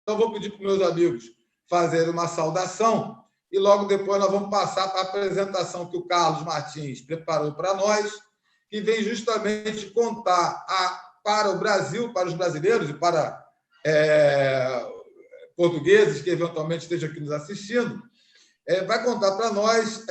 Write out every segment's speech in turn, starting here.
Então, vou pedir para os meus amigos fazerem uma saudação e logo depois nós vamos passar para a apresentação que o Carlos Martins preparou para nós, que vem justamente contar para o Brasil, para os brasileiros e para portugueses que eventualmente estejam aqui nos assistindo, vai contar para nós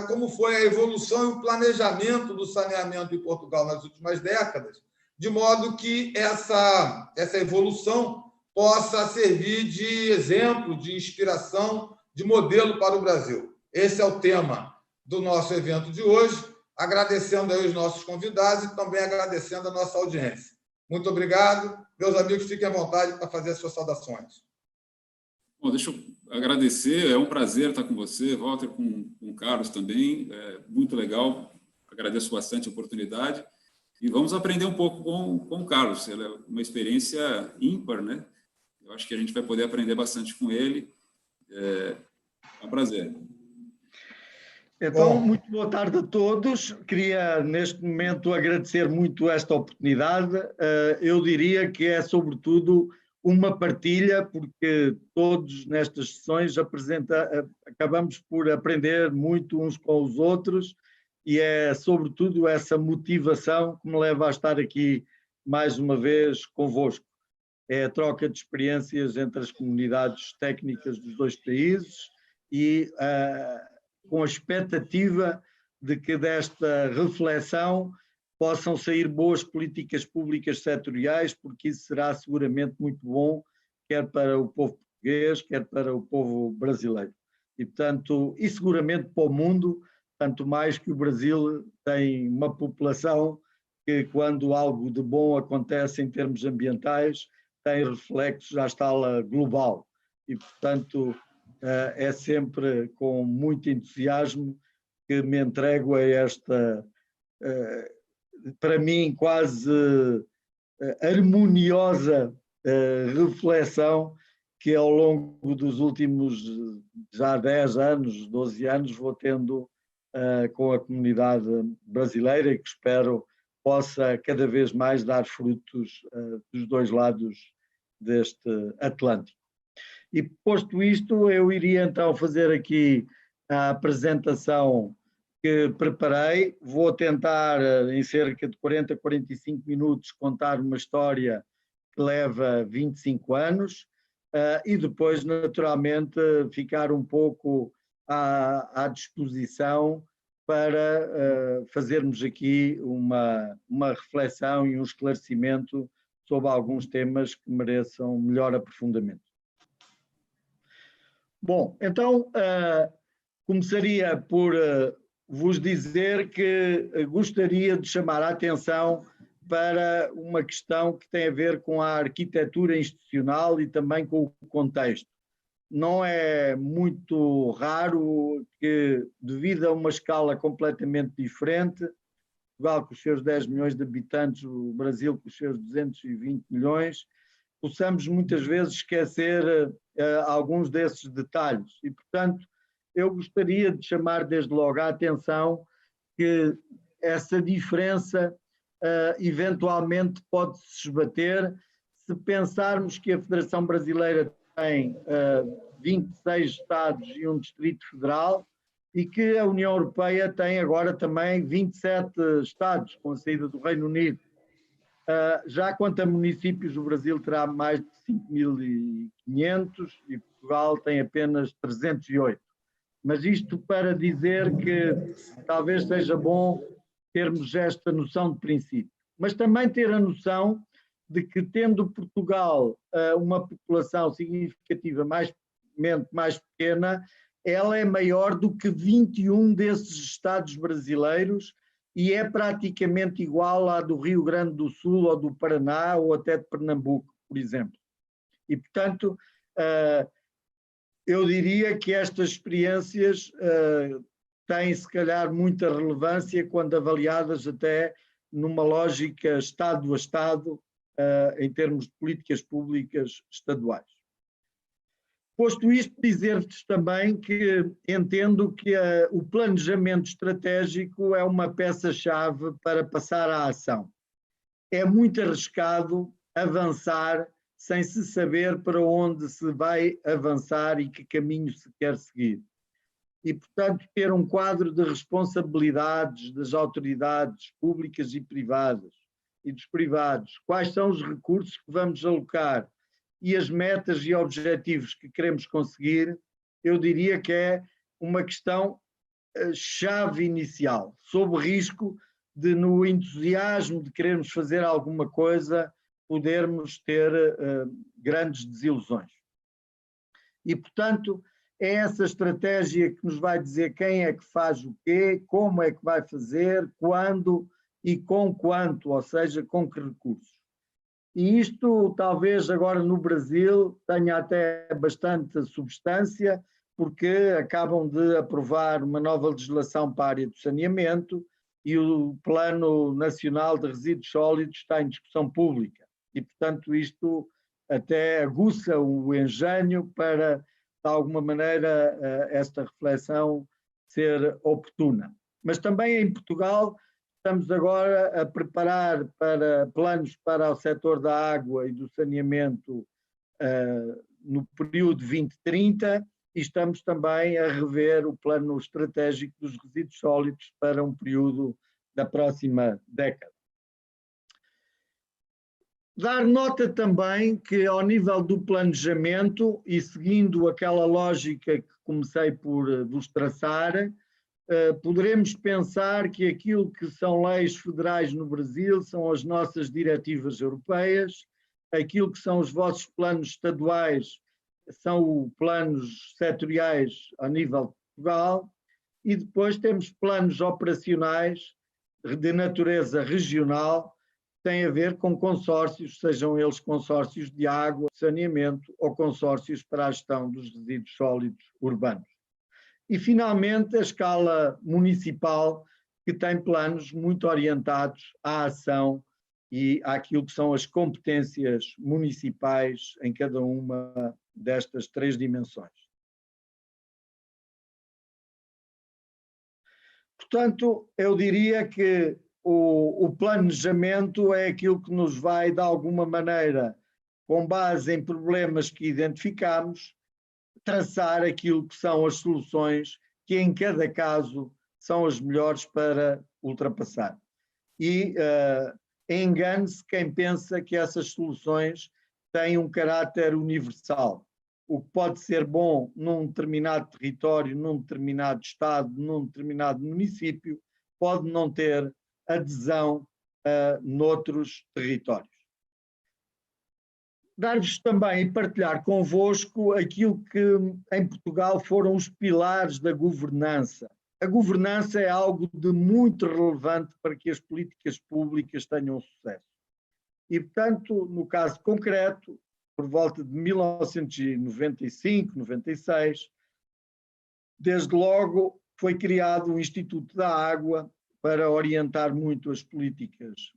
como foi a evolução e o planejamento do saneamento em Portugal nas últimas décadas, de modo que essa evolução possa servir de exemplo, de inspiração, de modelo para o Brasil. Esse é o tema do nosso evento de hoje, agradecendo aí os nossos convidados e também agradecendo a nossa audiência. Muito obrigado. Meus amigos, fiquem à vontade para fazer as suas saudações. Bom, deixa eu agradecer, é um prazer estar com você, Walter, com o Carlos também, muito legal, agradeço bastante a oportunidade e vamos aprender um pouco com o Carlos, ele é uma experiência ímpar, né? Eu acho que a gente vai poder aprender bastante com ele, é um prazer. Então, muito boa tarde a todos. Queria, neste momento, agradecer muito esta oportunidade. Eu diria que é, sobretudo, uma partilha, porque todos nestas sessões acabamos por aprender muito uns com os outros e é, sobretudo, essa motivação que me leva a estar aqui mais uma vez convosco. É a troca de experiências entre as comunidades técnicas dos dois países e com a expectativa de que desta reflexão possam sair boas políticas públicas setoriais, porque isso será seguramente muito bom, quer para o povo português, quer para o povo brasileiro. E, portanto, e seguramente para o mundo, tanto mais que o Brasil tem uma população que, quando algo de bom acontece em termos ambientais, tem reflexos à escala global. E, portanto, é sempre com muito entusiasmo que me entrego a esta, para mim, quase harmoniosa reflexão que ao longo dos últimos já 10 anos, 12 anos, vou tendo com a comunidade brasileira e que espero possa cada vez mais dar frutos dos dois lados deste Atlântico. E posto isto, eu iria então fazer aqui a apresentação que preparei. Vou tentar, em cerca de 40, 45 minutos, contar uma história que leva 25 anos e depois, naturalmente, ficar um pouco à disposição para fazermos aqui uma reflexão e um esclarecimento sobre alguns temas que mereçam melhor aprofundamento. Bom, então começaria por vos dizer que gostaria de chamar a atenção para uma questão que tem a ver com a arquitetura institucional e também com o contexto. Não é muito raro que, devido a uma escala completamente diferente, Portugal com os seus 10 milhões de habitantes, o Brasil com os seus 220 milhões, possamos muitas vezes esquecer alguns desses detalhes. E, portanto, eu gostaria de chamar desde logo a atenção que essa diferença eventualmente pode se esbater se pensarmos que a Federação Brasileira tem 26 Estados e um Distrito Federal e que a União Europeia tem agora também 27 Estados, com a saída do Reino Unido. Já quanto a municípios, o Brasil terá mais de 5.500 e Portugal tem apenas 308. Mas isto para dizer que talvez seja bom termos esta noção de princípio. Mas também ter a noção de que, tendo Portugal uma população significativamente mais pequena, ela é maior do que 21 desses Estados brasileiros e é praticamente igual à do Rio Grande do Sul ou do Paraná ou até de Pernambuco, por exemplo. E, portanto, eu diria que estas experiências têm, se calhar, muita relevância quando avaliadas até numa lógica Estado a Estado, em termos de políticas públicas estaduais. Posto isto, dizer-vos também que entendo que o planejamento estratégico é uma peça-chave para passar à ação. É muito arriscado avançar sem se saber para onde se vai avançar e que caminho se quer seguir. E, portanto, ter um quadro de responsabilidades das autoridades públicas e privadas e dos privados, quais são os recursos que vamos alocar e as metas e objetivos que queremos conseguir, eu diria que é uma questão chave inicial, sob risco de, no entusiasmo de querermos fazer alguma coisa, podermos ter grandes desilusões. E, portanto, é essa estratégia que nos vai dizer quem é que faz o quê, como é que vai fazer, quando e com quanto, ou seja, com que recursos. E isto, talvez agora no Brasil, tenha até bastante substância, porque acabam de aprovar uma nova legislação para a área do saneamento e o Plano Nacional de Resíduos Sólidos está em discussão pública. E, portanto, isto até aguça o engenho para, de alguma maneira, esta reflexão ser oportuna. Mas também em Portugal estamos agora a preparar para planos para o setor da água e do saneamento no período 2030 e estamos também a rever o plano estratégico dos resíduos sólidos para um período da próxima década. Dar nota também que, ao nível do planejamento, e seguindo aquela lógica que comecei por vos traçar, poderemos pensar que aquilo que são leis federais no Brasil são as nossas diretivas europeias, aquilo que são os vossos planos estaduais são planos setoriais a nível de Portugal, e depois temos planos operacionais de natureza regional, tem a ver com consórcios, sejam eles consórcios de água, saneamento ou consórcios para a gestão dos resíduos sólidos urbanos. E, finalmente, a escala municipal, que tem planos muito orientados à ação e àquilo que são as competências municipais em cada uma destas três dimensões. Portanto, eu diria que o planejamento é aquilo que nos vai, de alguma maneira, com base em problemas que identificamos, traçar aquilo que são as soluções que em cada caso são as melhores para ultrapassar. E engane-se quem pensa que essas soluções têm um caráter universal. O que pode ser bom num determinado território, num determinado estado, num determinado município, pode não ter adesão noutros territórios. Dar-vos também e partilhar convosco aquilo que em Portugal foram os pilares da governança. A governança é algo de muito relevante para que as políticas públicas tenham sucesso. E, portanto, no caso concreto, por volta de 1995, 96, desde logo foi criado o Instituto da Água para orientar muito as políticas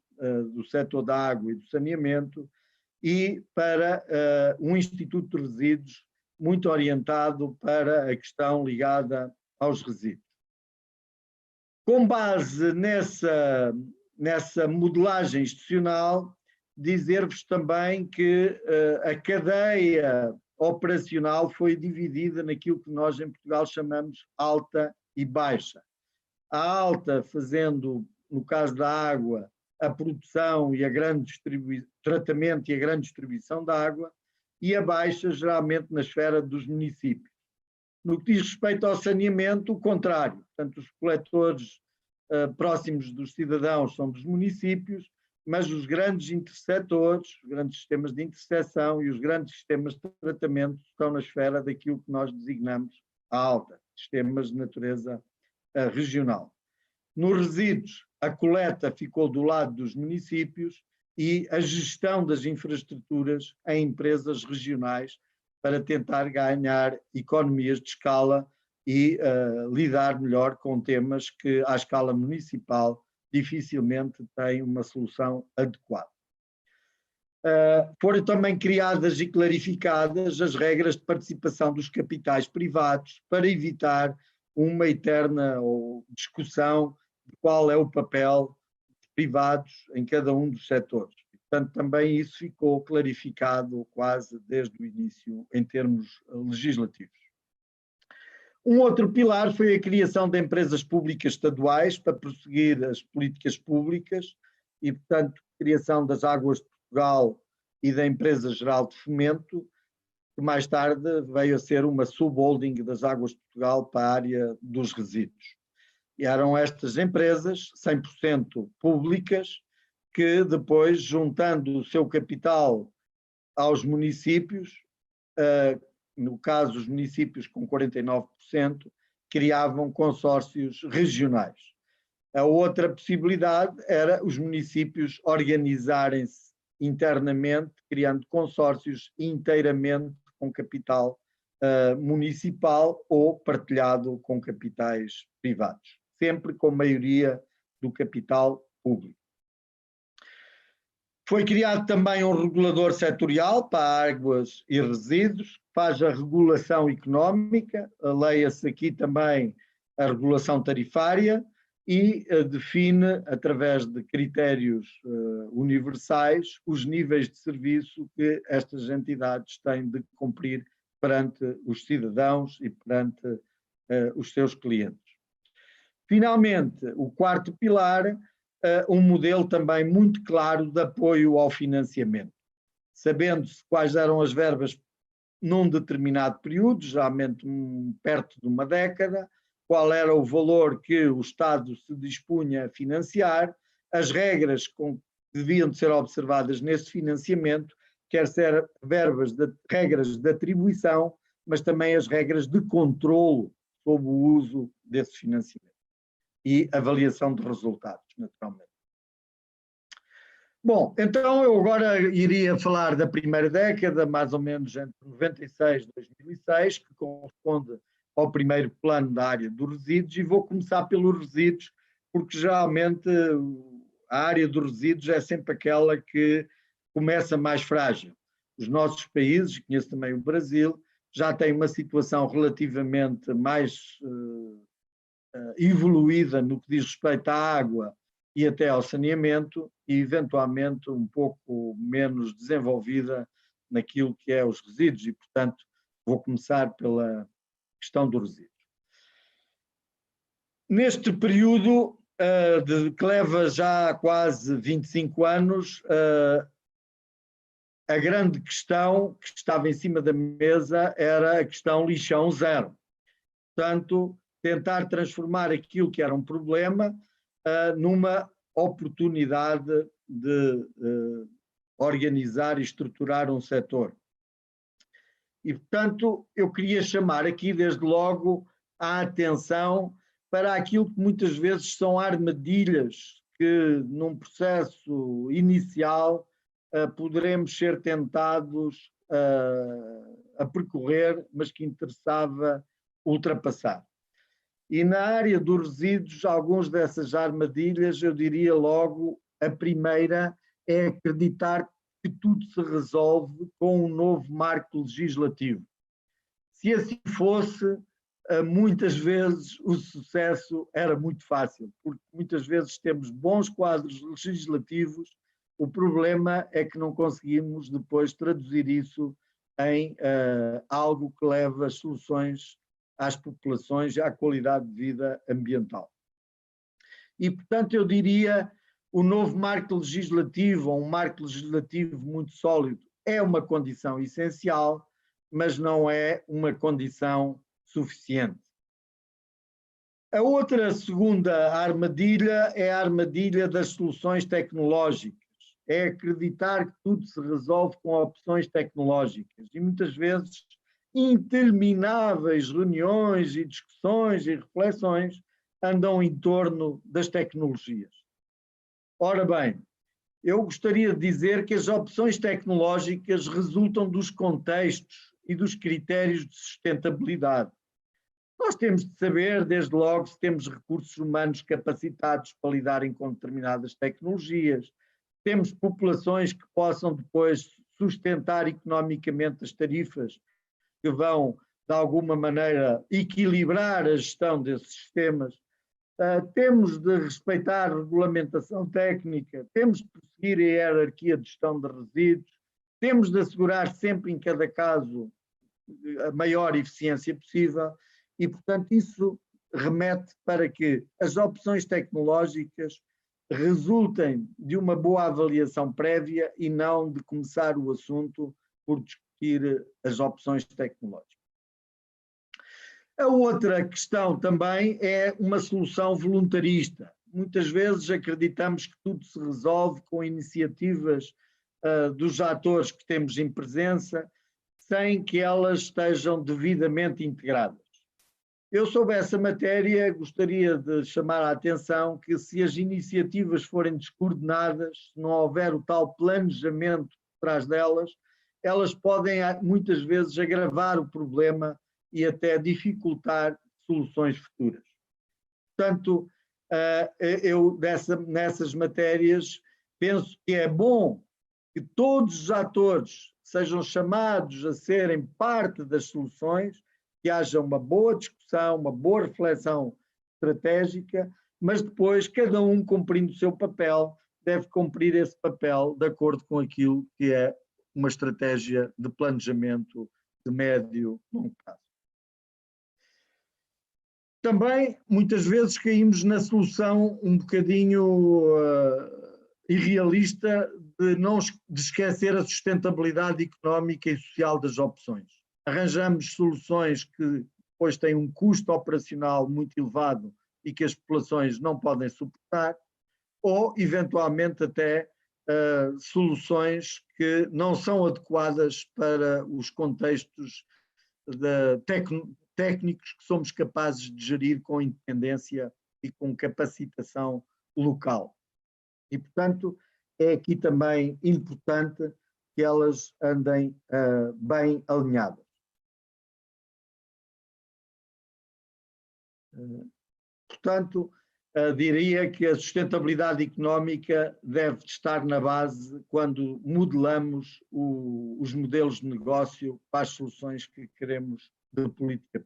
do setor da água e do saneamento e para um Instituto de Resíduos muito orientado para a questão ligada aos resíduos. Com base nessa modelagem institucional, dizer-vos também que a cadeia operacional foi dividida naquilo que nós em Portugal chamamos alta e baixa. A alta fazendo, no caso da água, a produção e a grande tratamento e a grande distribuição da água, e a baixa geralmente na esfera dos municípios. No que diz respeito ao saneamento, o contrário. Portanto, os coletores próximos dos cidadãos são dos municípios, mas os grandes intersetores, os grandes sistemas de interseção e os grandes sistemas de tratamento estão na esfera daquilo que nós designamos a alta, sistemas de natureza regional. Nos resíduos, a coleta ficou do lado dos municípios e a gestão das infraestruturas em empresas regionais para tentar ganhar economias de escala e lidar melhor com temas que, à escala municipal, dificilmente têm uma solução adequada. Foram também criadas e clarificadas as regras de participação dos capitais privados para evitar uma eterna discussão de qual é o papel dos privados em cada um dos setores. portanto, também isso ficou clarificado quase desde o início em termos legislativos. Um outro pilar foi a criação de empresas públicas estaduais para prosseguir as políticas públicas e, portanto, a criação das Águas de Portugal e da Empresa Geral de Fomento, que mais tarde veio a ser uma subholding das Águas de Portugal para a área dos resíduos. E eram estas empresas, 100% públicas, que depois, juntando o seu capital aos municípios, no caso os municípios com 49%, criavam consórcios regionais. A outra possibilidade era os municípios organizarem-se internamente, criando consórcios inteiramente com capital municipal ou partilhado com capitais privados, sempre com maioria do capital público. Foi criado também um regulador setorial para águas e resíduos, que faz a regulação económica, leia-se aqui também a regulação tarifária e define, através de critérios universais, os níveis de serviço que estas entidades têm de cumprir perante os cidadãos e perante os seus clientes. Finalmente, o quarto pilar, um modelo também muito claro de apoio ao financiamento, sabendo-se quais eram as verbas num determinado período, geralmente perto de uma década, qual era o valor que o Estado se dispunha a financiar, as regras que deviam de ser observadas nesse financiamento, quer ser regras de atribuição, mas também as regras de controlo sobre o uso desse financiamento e avaliação de resultados, naturalmente. Bom, então eu agora iria falar da primeira década, mais ou menos entre 96 e 2006, que corresponde ao primeiro plano da área dos resíduos, e vou começar pelos resíduos, porque geralmente a área dos resíduos é sempre aquela que começa mais frágil. Os nossos países, conheço também o Brasil, já têm uma situação relativamente mais evoluída no que diz respeito à água e até ao saneamento, e eventualmente um pouco menos desenvolvida naquilo que é os resíduos, e portanto vou começar pela questão dos resíduos. Neste período que leva já quase 25 anos, a grande questão que estava em cima da mesa era a questão lixão zero. Portanto, tentar transformar aquilo que era um problema numa oportunidade de organizar e estruturar um setor. E, portanto, eu queria chamar aqui, desde logo, a atenção para aquilo que muitas vezes são armadilhas que, num processo inicial, poderemos ser tentados a percorrer, mas que interessava ultrapassar. E na área dos resíduos, algumas dessas armadilhas, eu diria logo, a primeira é acreditar que tudo se resolve com um novo marco legislativo. Se assim fosse, muitas vezes o sucesso era muito fácil, porque muitas vezes temos bons quadros legislativos, o problema é que não conseguimos depois traduzir isso em algo que leve as soluções às populações e à qualidade de vida ambiental. E, portanto, eu diria, o novo marco legislativo, ou um marco legislativo muito sólido, é uma condição essencial, mas não é uma condição suficiente. A outra segunda armadilha é a armadilha das soluções tecnológicas. É acreditar que tudo se resolve com opções tecnológicas. E muitas vezes intermináveis reuniões e discussões e reflexões andam em torno das tecnologias. Ora bem, eu gostaria de dizer que as opções tecnológicas resultam dos contextos e dos critérios de sustentabilidade. Nós temos de saber, desde logo, se temos recursos humanos capacitados para lidarem com determinadas tecnologias, temos populações que possam depois sustentar economicamente as tarifas que vão, de alguma maneira, equilibrar a gestão desses sistemas. Temos de respeitar a regulamentação técnica, temos de prosseguir a hierarquia de gestão de resíduos, temos de assegurar sempre em cada caso a maior eficiência possível e, portanto, isso remete para que as opções tecnológicas resultem de uma boa avaliação prévia e não de começar o assunto por discutir as opções tecnológicas. A outra questão também é uma solução voluntarista. Muitas vezes acreditamos que tudo se resolve com iniciativas dos atores que temos em presença, sem que elas estejam devidamente integradas. Eu, sobre essa matéria, gostaria de chamar a atenção que, se as iniciativas forem descoordenadas, se não houver o tal planejamento por trás delas, elas podem muitas vezes agravar o problema e até dificultar soluções futuras. Portanto, eu nessas matérias penso que é bom que todos os atores sejam chamados a serem parte das soluções, que haja uma boa discussão, uma boa reflexão estratégica, mas depois cada um cumprindo o seu papel, deve cumprir esse papel de acordo com aquilo que é uma estratégia de planejamento de médio e longo prazo. Também, muitas vezes, caímos na solução um bocadinho irrealista de esquecer a sustentabilidade económica e social das opções. Arranjamos soluções que depois têm um custo operacional muito elevado e que as populações não podem suportar, ou, eventualmente, até soluções que não são adequadas para os contextos técnicos que somos capazes de gerir com independência e com capacitação local. E, portanto, é aqui também importante que elas andem bem alinhadas. Portanto, diria que a sustentabilidade económica deve estar na base quando modelamos os modelos de negócio para as soluções que queremos de política.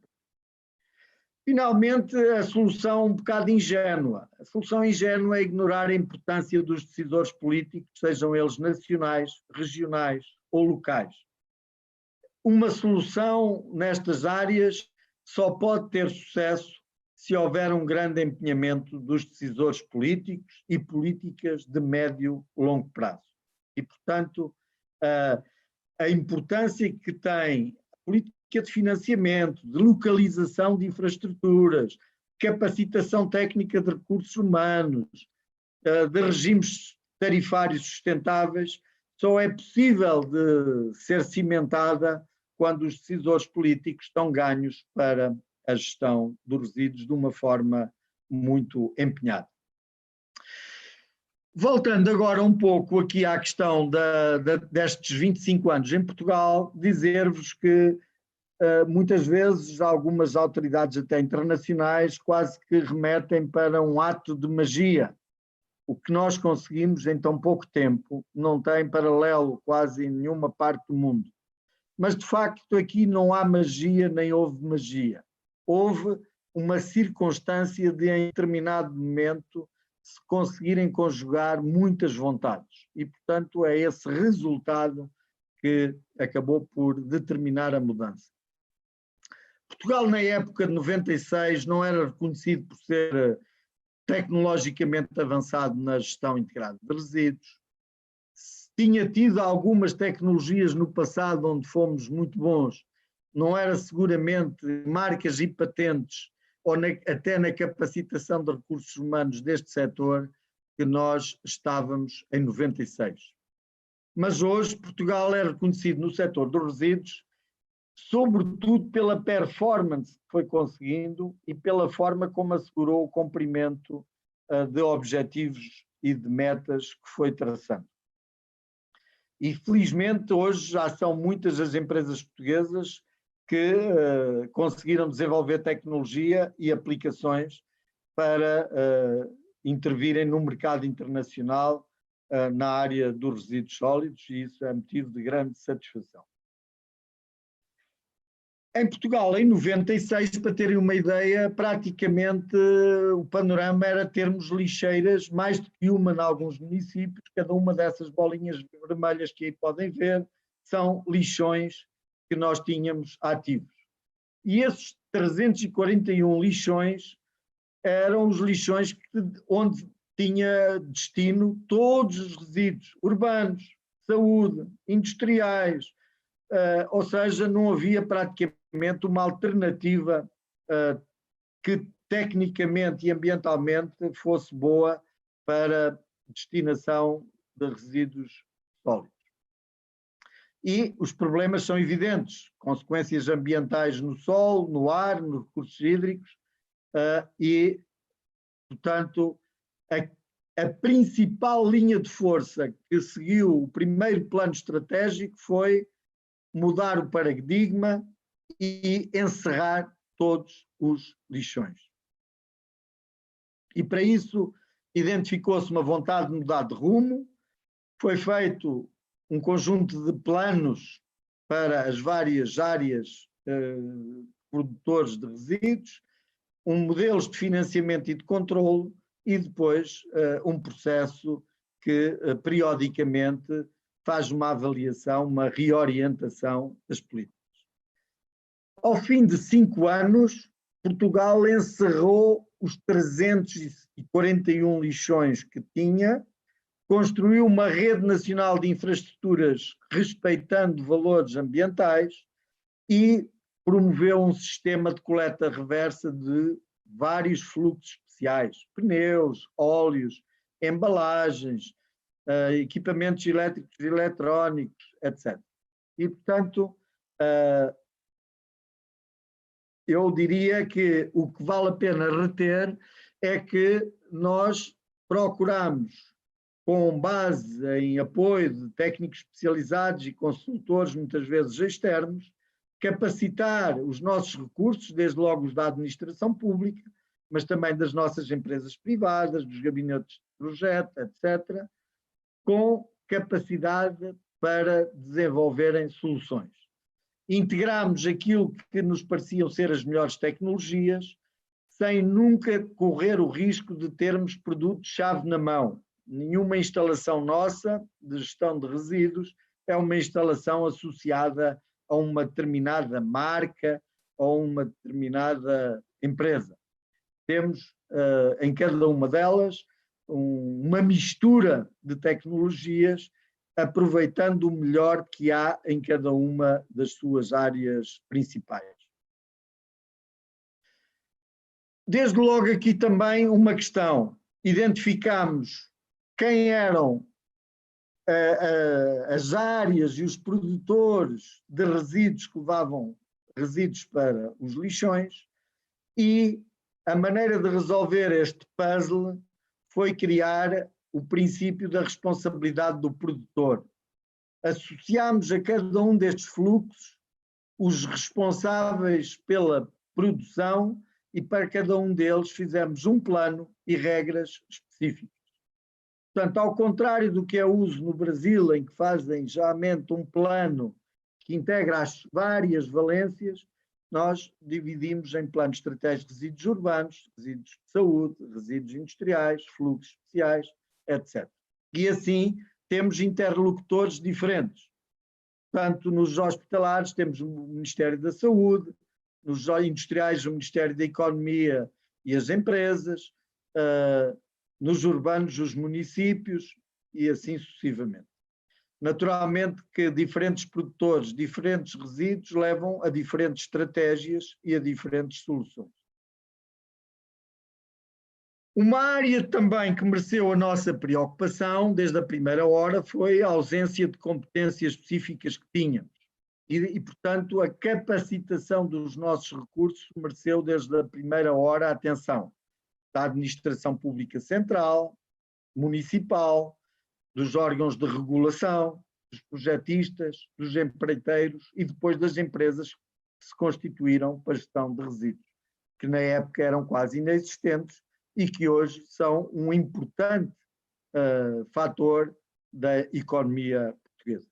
Finalmente, a solução um bocado ingênua. A solução ingênua é ignorar a importância dos decisores políticos, sejam eles nacionais, regionais ou locais. Uma solução nestas áreas só pode ter sucesso se houver um grande empenhamento dos decisores políticos e políticas de médio e longo prazo. E, portanto, a importância que tem a política de financiamento, de localização de infraestruturas, capacitação técnica de recursos humanos, de regimes tarifários sustentáveis, só é possível de ser cimentada quando os decisores políticos estão ganhos para a gestão dos resíduos de uma forma muito empenhada. Voltando agora um pouco aqui à questão destes 25 anos em Portugal, dizer-vos que muitas vezes algumas autoridades até internacionais quase que remetem para um ato de magia. O que nós conseguimos em tão pouco tempo não tem paralelo quase em nenhuma parte do mundo. Mas de facto aqui não há magia nem houve magia. Houve uma circunstância de em determinado momento se conseguirem conjugar muitas vontades e portanto é esse resultado que acabou por determinar a mudança. Portugal, na época de 96, não era reconhecido por ser tecnologicamente avançado na gestão integrada de resíduos. Tinha tido algumas tecnologias no passado onde fomos muito bons. Não era seguramente marcas e patentes ou até na capacitação de recursos humanos deste setor que nós estávamos em 96. Mas hoje Portugal é reconhecido no setor dos resíduos sobretudo pela performance que foi conseguindo e pela forma como assegurou o cumprimento de objetivos e de metas que foi traçando. E felizmente hoje já são muitas as empresas portuguesas que conseguiram desenvolver tecnologia e aplicações para intervirem no mercado internacional na área dos resíduos sólidos, e isso é motivo de grande satisfação. Em Portugal, em 96, para terem uma ideia, praticamente o panorama era termos lixeiras, mais do que uma em alguns municípios, cada uma dessas bolinhas vermelhas que aí podem ver, são lixões que nós tínhamos ativos. E esses 341 lixões eram os lixões onde tinha destino todos os resíduos urbanos, saúde, industriais, ou seja, não havia praticamente uma alternativa que tecnicamente e ambientalmente fosse boa para destinação de resíduos sólidos. E os problemas são evidentes, consequências ambientais no solo, no ar, nos recursos hídricos, e, portanto, a principal linha de força que seguiu o primeiro plano estratégico foi mudar o paradigma e encerrar todos os lixões. E para isso identificou-se uma vontade de mudar de rumo, foi feito um conjunto de planos para as várias áreas produtores de resíduos, modelos de financiamento e de controle e depois um processo que periodicamente faz uma avaliação, uma reorientação das políticas. Ao fim de 5 anos, Portugal encerrou os 341 lixões que tinha, construiu uma rede nacional de infraestruturas respeitando valores ambientais e promoveu um sistema de coleta reversa de vários fluxos especiais, pneus, óleos, embalagens, equipamentos elétricos e eletrónicos, etc. E, portanto, eu diria que o que vale a pena reter é que nós procuramos, com base em apoio de técnicos especializados e consultores, muitas vezes externos, capacitar os nossos recursos, desde logo os da administração pública, mas também das nossas empresas privadas, dos gabinetes de projeto, etc., com capacidade para desenvolverem soluções. Integramos aquilo que nos pareciam ser as melhores tecnologias, sem nunca correr o risco de termos produtos-chave na mão. Nenhuma instalação nossa de gestão de resíduos é uma instalação associada a uma determinada marca ou uma determinada empresa. Temos em cada uma delas uma mistura de tecnologias, aproveitando o melhor que há em cada uma das suas áreas principais. Desde logo aqui também uma questão. Identificamos quem eram as áreas e os produtores de resíduos que levavam resíduos para os lixões e a maneira de resolver este puzzle foi criar o princípio da responsabilidade do produtor. Associámos a cada um destes fluxos os responsáveis pela produção e para cada um deles fizemos um plano e regras específicas. Portanto, ao contrário do que é uso no Brasil, em que fazem geralmente um plano que integra as várias valências, nós dividimos em planos estratégicos de resíduos urbanos, resíduos de saúde, resíduos industriais, fluxos especiais, etc. E assim temos interlocutores diferentes. Tanto nos hospitalares temos o Ministério da Saúde, nos industriais o Ministério da Economia e as empresas, nos urbanos os municípios e assim sucessivamente. Naturalmente que diferentes produtores, diferentes resíduos levam a diferentes estratégias e a diferentes soluções. Uma área também que mereceu a nossa preocupação desde a primeira hora foi a ausência de competências específicas que tínhamos. E, portanto, a capacitação dos nossos recursos mereceu desde a primeira hora a atenção da administração pública central, municipal, dos órgãos de regulação, dos projetistas, dos empreiteiros e depois das empresas que se constituíram para a gestão de resíduos, que na época eram quase inexistentes e que hoje são um importante fator da economia portuguesa.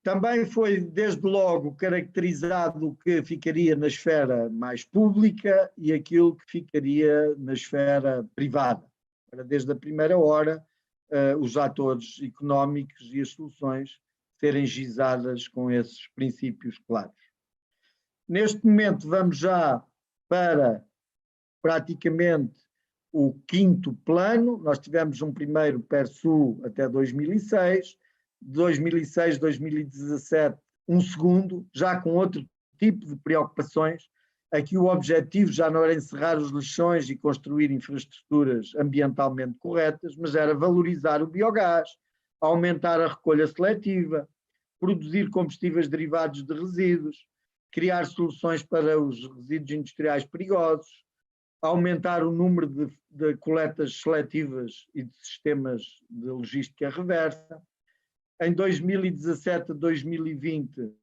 Também foi, desde logo, caracterizado o que ficaria na esfera mais pública e aquilo que ficaria na esfera privada. Desde a primeira hora, os atores económicos e as soluções serem gizadas com esses princípios claros. Neste momento, vamos já para praticamente o 5º plano. Nós tivemos um primeiro PERSU até 2006, de 2006 a 2017 um segundo, já com outro tipo de preocupações. Aqui o objetivo já não era encerrar os lixões e construir infraestruturas ambientalmente corretas, mas era valorizar o biogás, aumentar a recolha seletiva, produzir combustíveis derivados de resíduos, criar soluções para os resíduos industriais perigosos, aumentar o número de coletas seletivas e de sistemas de logística reversa. Em 2017 a 2020,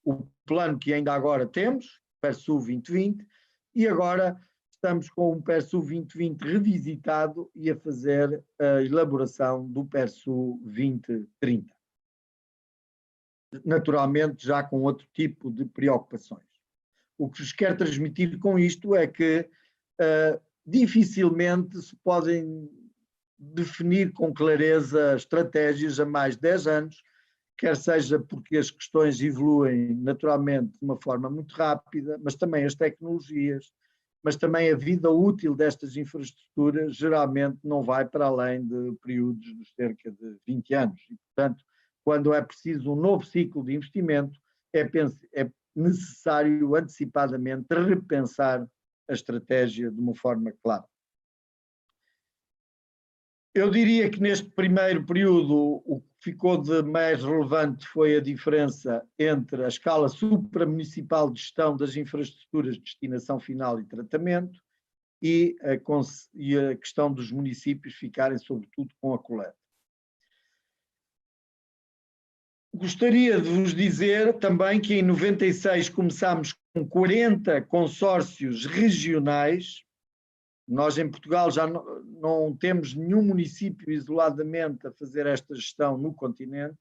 o plano que ainda agora temos, PERSU 2020, e agora estamos com um PERSU 2020 revisitado e a fazer a elaboração do PERSU 2030. Naturalmente, já com outro tipo de preocupações. O que vos quero transmitir com isto é que dificilmente se podem definir com clareza estratégias a mais de 10 anos, quer seja porque as questões evoluem naturalmente de uma forma muito rápida, mas também as tecnologias, mas também a vida útil destas infraestruturas geralmente não vai para além de períodos de cerca de 20 anos. E, portanto, quando é preciso um novo ciclo de investimento, é necessário antecipadamente repensar a estratégia de uma forma clara. Eu diria que neste primeiro período o que ficou de mais relevante foi a diferença entre a escala supramunicipal de gestão das infraestruturas de destinação final e tratamento e a questão dos municípios ficarem sobretudo com a coleta. Gostaria de vos dizer também que em 96 começámos com 40 consórcios regionais. Nós em Portugal já não temos nenhum município isoladamente a fazer esta gestão no continente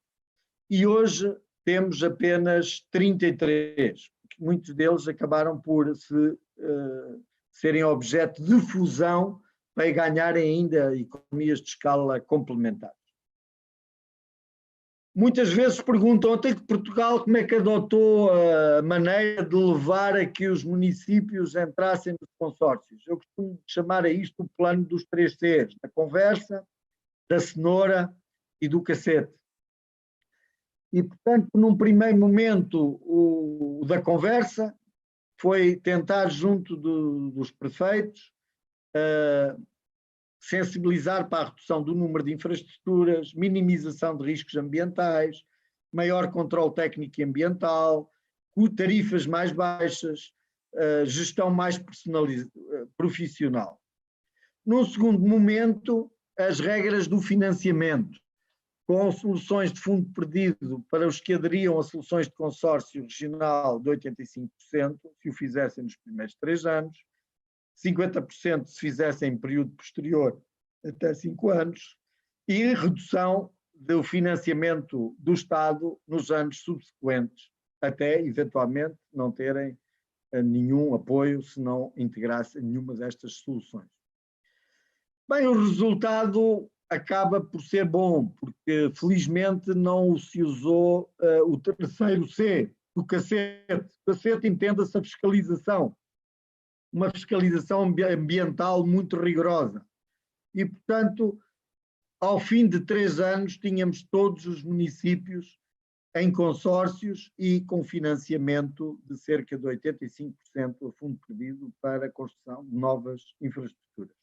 e hoje temos apenas 33. Muitos deles acabaram por serem objeto de fusão para ganharem ainda economias de escala complementares. Muitas vezes perguntam até que Portugal como é que adotou a maneira de levar a que os municípios entrassem nos consórcios. Eu costumo chamar a isto o plano dos 3 Cs, da conversa, da cenoura e do cacete. E, portanto, num primeiro momento, o da conversa foi tentar, junto dos prefeitos, sensibilizar para a redução do número de infraestruturas, minimização de riscos ambientais, maior controle técnico e ambiental, tarifas mais baixas, gestão mais profissional. Num segundo momento, as regras do financiamento, com soluções de fundo perdido para os que aderiam a soluções de consórcio regional de 85%, se o fizessem nos primeiros 3 anos, 50% se fizessem em período posterior até 5 anos, e redução do financiamento do Estado nos anos subsequentes, até eventualmente não terem nenhum apoio se não integrassem nenhuma destas soluções. Bem, o resultado acaba por ser bom, porque felizmente não se usou o terceiro C, o cacete. O cacete entenda-se a fiscalização. Uma fiscalização ambiental muito rigorosa. E, portanto, ao fim de 3 anos, tínhamos todos os municípios em consórcios e com financiamento de cerca de 85% a fundo perdido para a construção de novas infraestruturas.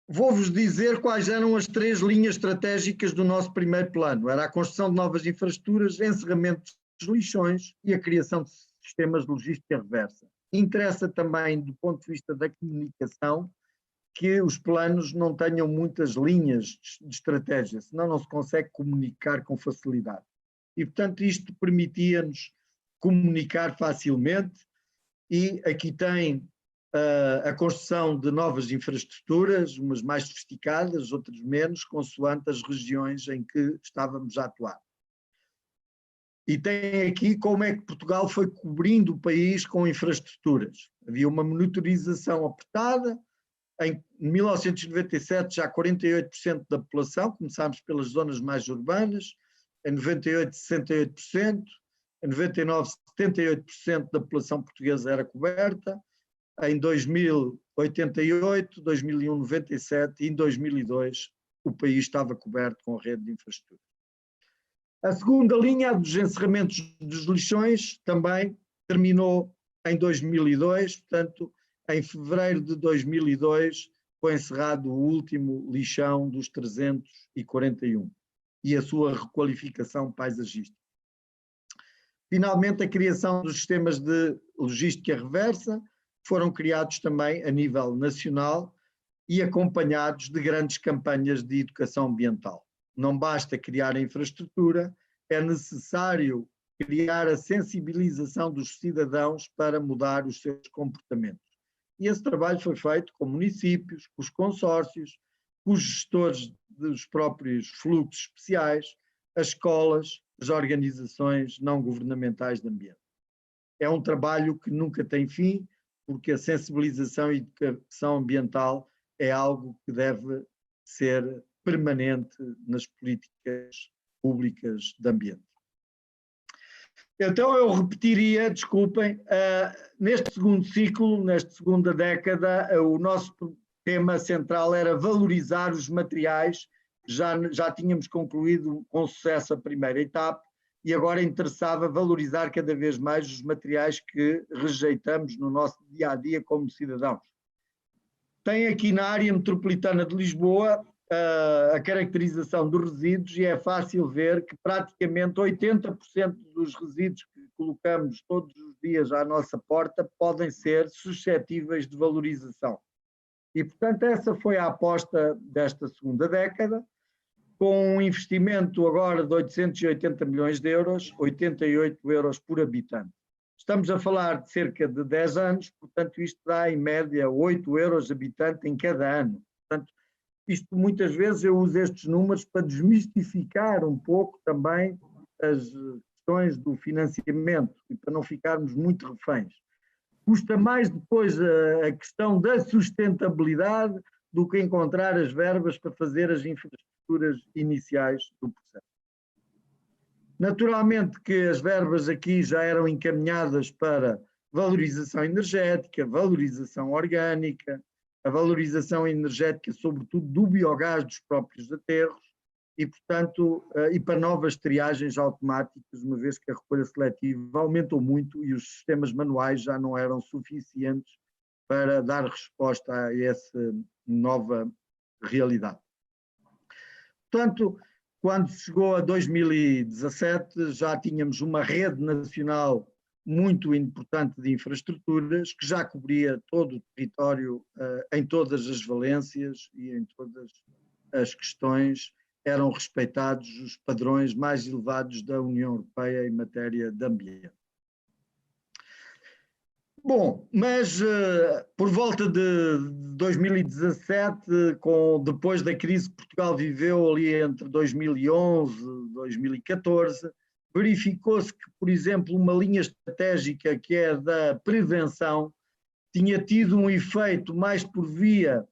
Vou-vos dizer quais eram as 3 linhas estratégicas do nosso primeiro plano. Era a construção de novas infraestruturas, encerramento dos lixões e a criação de sistemas de logística reversa. Interessa também, do ponto de vista da comunicação, que os planos não tenham muitas linhas de estratégia, senão não se consegue comunicar com facilidade. E, portanto, isto permitia-nos comunicar facilmente e aqui tem a construção de novas infraestruturas, umas mais sofisticadas, outras menos, consoante as regiões em que estávamos a atuar. E tem aqui como é que Portugal foi cobrindo o país com infraestruturas. Havia uma monitorização apertada. Em 1997 já 48% da população, começámos pelas zonas mais urbanas, em 98 68%, em 99 78% da população portuguesa era coberta, em 2000 88, 2001 97 e em 2002 o país estava coberto com a rede de infraestrutura. A segunda linha, a dos encerramentos dos lixões, também terminou em 2002, portanto, em fevereiro de 2002 foi encerrado o último lixão dos 341 e a sua requalificação paisagística. Finalmente, a criação dos sistemas de logística reversa foram criados também a nível nacional e acompanhados de grandes campanhas de educação ambiental. Não basta criar a infraestrutura, é necessário criar a sensibilização dos cidadãos para mudar os seus comportamentos. E esse trabalho foi feito com municípios, com os consórcios, com os gestores dos próprios fluxos especiais, as escolas, as organizações não governamentais de ambiente. É um trabalho que nunca tem fim, porque a sensibilização e educação ambiental é algo que deve ser permanente nas políticas públicas de ambiente. Então eu repetiria, desculpem, neste segundo ciclo, nesta segunda década, o nosso tema central era valorizar os materiais. Já tínhamos concluído com sucesso a primeira etapa e agora interessava valorizar cada vez mais os materiais que rejeitamos no nosso dia-a-dia como cidadãos. Tem aqui na área metropolitana de Lisboa a caracterização dos resíduos e é fácil ver que praticamente 80% dos resíduos que colocamos todos os dias à nossa porta podem ser suscetíveis de valorização. E, portanto, essa foi a aposta desta segunda década, com um investimento agora de 880 milhões de euros, 88 euros por habitante. Estamos a falar de cerca de 10 anos, portanto, isto dá em média 8 euros habitante em cada ano. Portanto, isto muitas vezes eu uso estes números para desmistificar um pouco também as questões do financiamento e para não ficarmos muito reféns. Custa mais depois a questão da sustentabilidade do que encontrar as verbas para fazer as infraestruturas iniciais do processo. Naturalmente que as verbas aqui já eram encaminhadas para valorização energética, valorização orgânica, a valorização energética, sobretudo do biogás dos próprios aterros e, portanto, e para novas triagens automáticas, uma vez que a recolha seletiva aumentou muito e os sistemas manuais já não eram suficientes para dar resposta a essa nova realidade. Portanto, quando se chegou a 2017, já tínhamos uma rede nacional muito importante de infraestruturas, que já cobria todo o território em todas as valências e em todas as questões, eram respeitados os padrões mais elevados da União Europeia em matéria de ambiente. Bom, mas por volta de 2017, depois da crise que Portugal viveu ali entre 2011 e 2014, verificou-se que, por exemplo, uma linha estratégica que é da prevenção tinha tido um efeito mais por via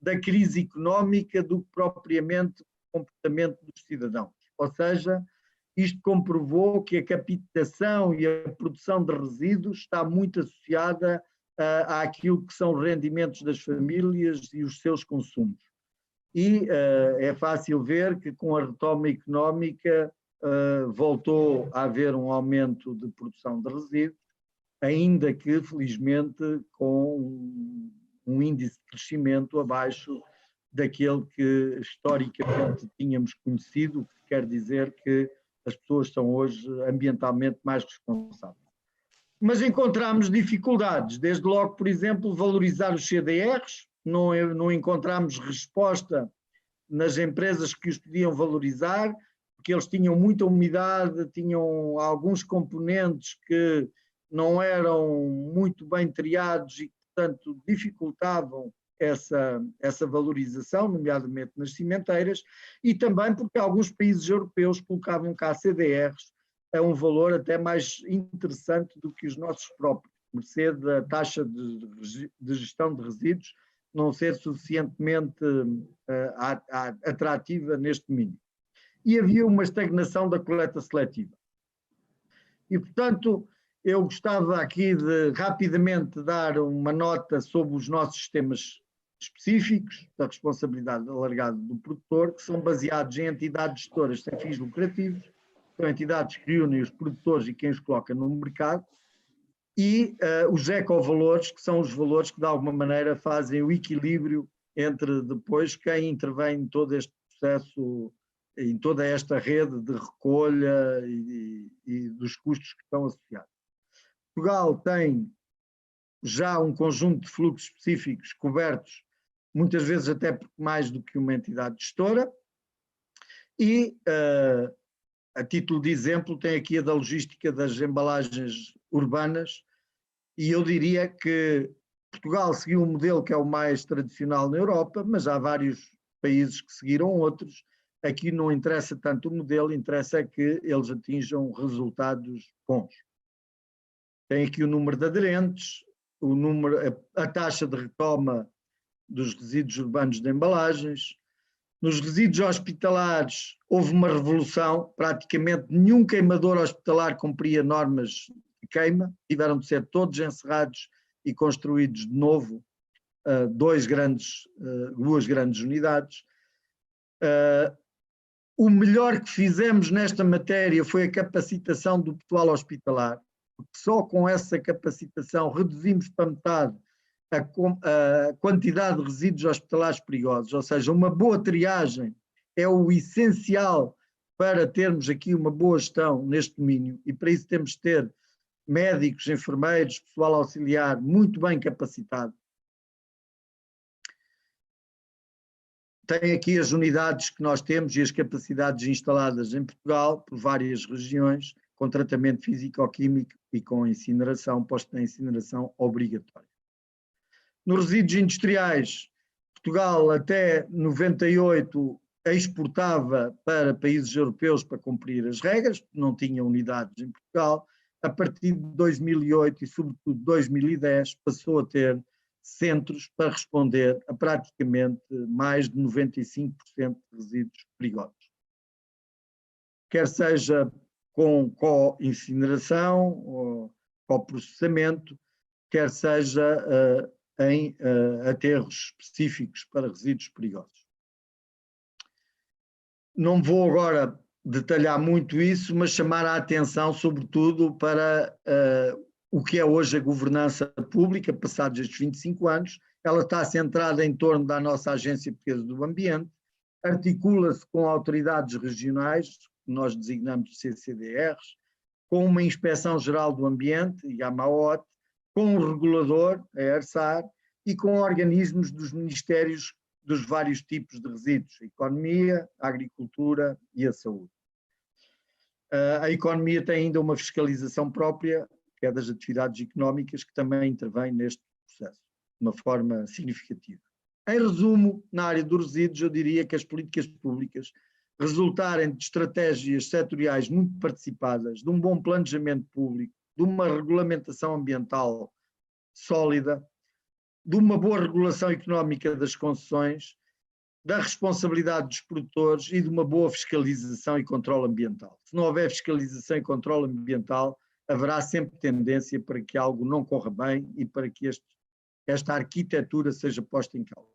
da crise económica do que propriamente o comportamento dos cidadãos. Ou seja, isto comprovou que a captação e a produção de resíduos está muito associada àquilo que são os rendimentos das famílias e os seus consumos. E é fácil ver que com a retoma económica voltou a haver um aumento de produção de resíduos, ainda que, felizmente, com um índice de crescimento abaixo daquele que historicamente tínhamos conhecido, o que quer dizer que as pessoas são hoje ambientalmente mais responsáveis. Mas encontramos dificuldades, desde logo, por exemplo, valorizar os CDRs, não encontramos resposta nas empresas que os podiam valorizar, porque eles tinham muita umidade, tinham alguns componentes que não eram muito bem triados e, portanto, dificultavam essa valorização, nomeadamente nas cimenteiras, e também porque alguns países europeus colocavam cá CDRs a um valor até mais interessante do que os nossos próprios, mercê da taxa de gestão de resíduos não ser suficientemente atrativa neste domínio. E havia uma estagnação da coleta seletiva. E, portanto, eu gostava aqui de rapidamente dar uma nota sobre os nossos sistemas específicos da responsabilidade alargada do produtor, que são baseados em entidades gestoras sem fins lucrativos, são entidades que reúnem os produtores e quem os coloca no mercado, e os ecovalores, que são os valores que de alguma maneira fazem o equilíbrio entre depois quem intervém em todo este processo, em toda esta rede de recolha e dos custos que estão associados. Portugal tem já um conjunto de fluxos específicos cobertos, muitas vezes até mais do que uma entidade gestora, e a título de exemplo tem aqui a da logística das embalagens urbanas, e eu diria que Portugal seguiu um modelo que é o mais tradicional na Europa, mas há vários países que seguiram outros. Aqui não interessa tanto o modelo, interessa é que eles atinjam resultados bons. Tem aqui o número de aderentes, a taxa de retoma dos resíduos urbanos de embalagens. Nos resíduos hospitalares houve uma revolução, praticamente nenhum queimador hospitalar cumpria normas de queima, tiveram de ser todos encerrados e construídos de novo duas grandes unidades. O melhor que fizemos nesta matéria foi a capacitação do pessoal hospitalar, porque só com essa capacitação reduzimos para metade a quantidade de resíduos hospitalares perigosos, ou seja, uma boa triagem é o essencial para termos aqui uma boa gestão neste domínio, e para isso temos de ter médicos, enfermeiros, pessoal auxiliar muito bem capacitado. Tem aqui as unidades que nós temos e as capacidades instaladas em Portugal, por várias regiões, com tratamento físico-químico e com incineração, posto na incineração obrigatória. Nos resíduos industriais, Portugal até 98 exportava para países europeus para cumprir as regras, não tinha unidades em Portugal. A partir de 2008 e sobretudo 2010 passou a ter centros para responder a praticamente mais de 95% de resíduos perigosos. Quer seja com co-incineração ou co-processamento, quer seja em aterros específicos para resíduos perigosos. Não vou agora detalhar muito isso, mas chamar a atenção sobretudo para o que é hoje a governança pública, passados estes 25 anos. Ela está centrada em torno da nossa Agência Portuguesa do Ambiente, articula-se com autoridades regionais, que nós designamos de CCDRs, com uma Inspeção-Geral do Ambiente, e a MAOT, com um regulador, a ERSAR, e com organismos dos ministérios dos vários tipos de resíduos, a economia, a agricultura e a saúde. A economia tem ainda uma fiscalização própria, que é das atividades económicas, que também intervém neste processo, de uma forma significativa. Em resumo, na área dos resíduos, eu diria que as políticas públicas resultarem de estratégias setoriais muito participadas, de um bom planejamento público, de uma regulamentação ambiental sólida, de uma boa regulação económica das concessões, da responsabilidade dos produtores e de uma boa fiscalização e controle ambiental. Se não houver fiscalização e controle ambiental, haverá sempre tendência para que algo não corra bem e para que esta arquitetura seja posta em causa.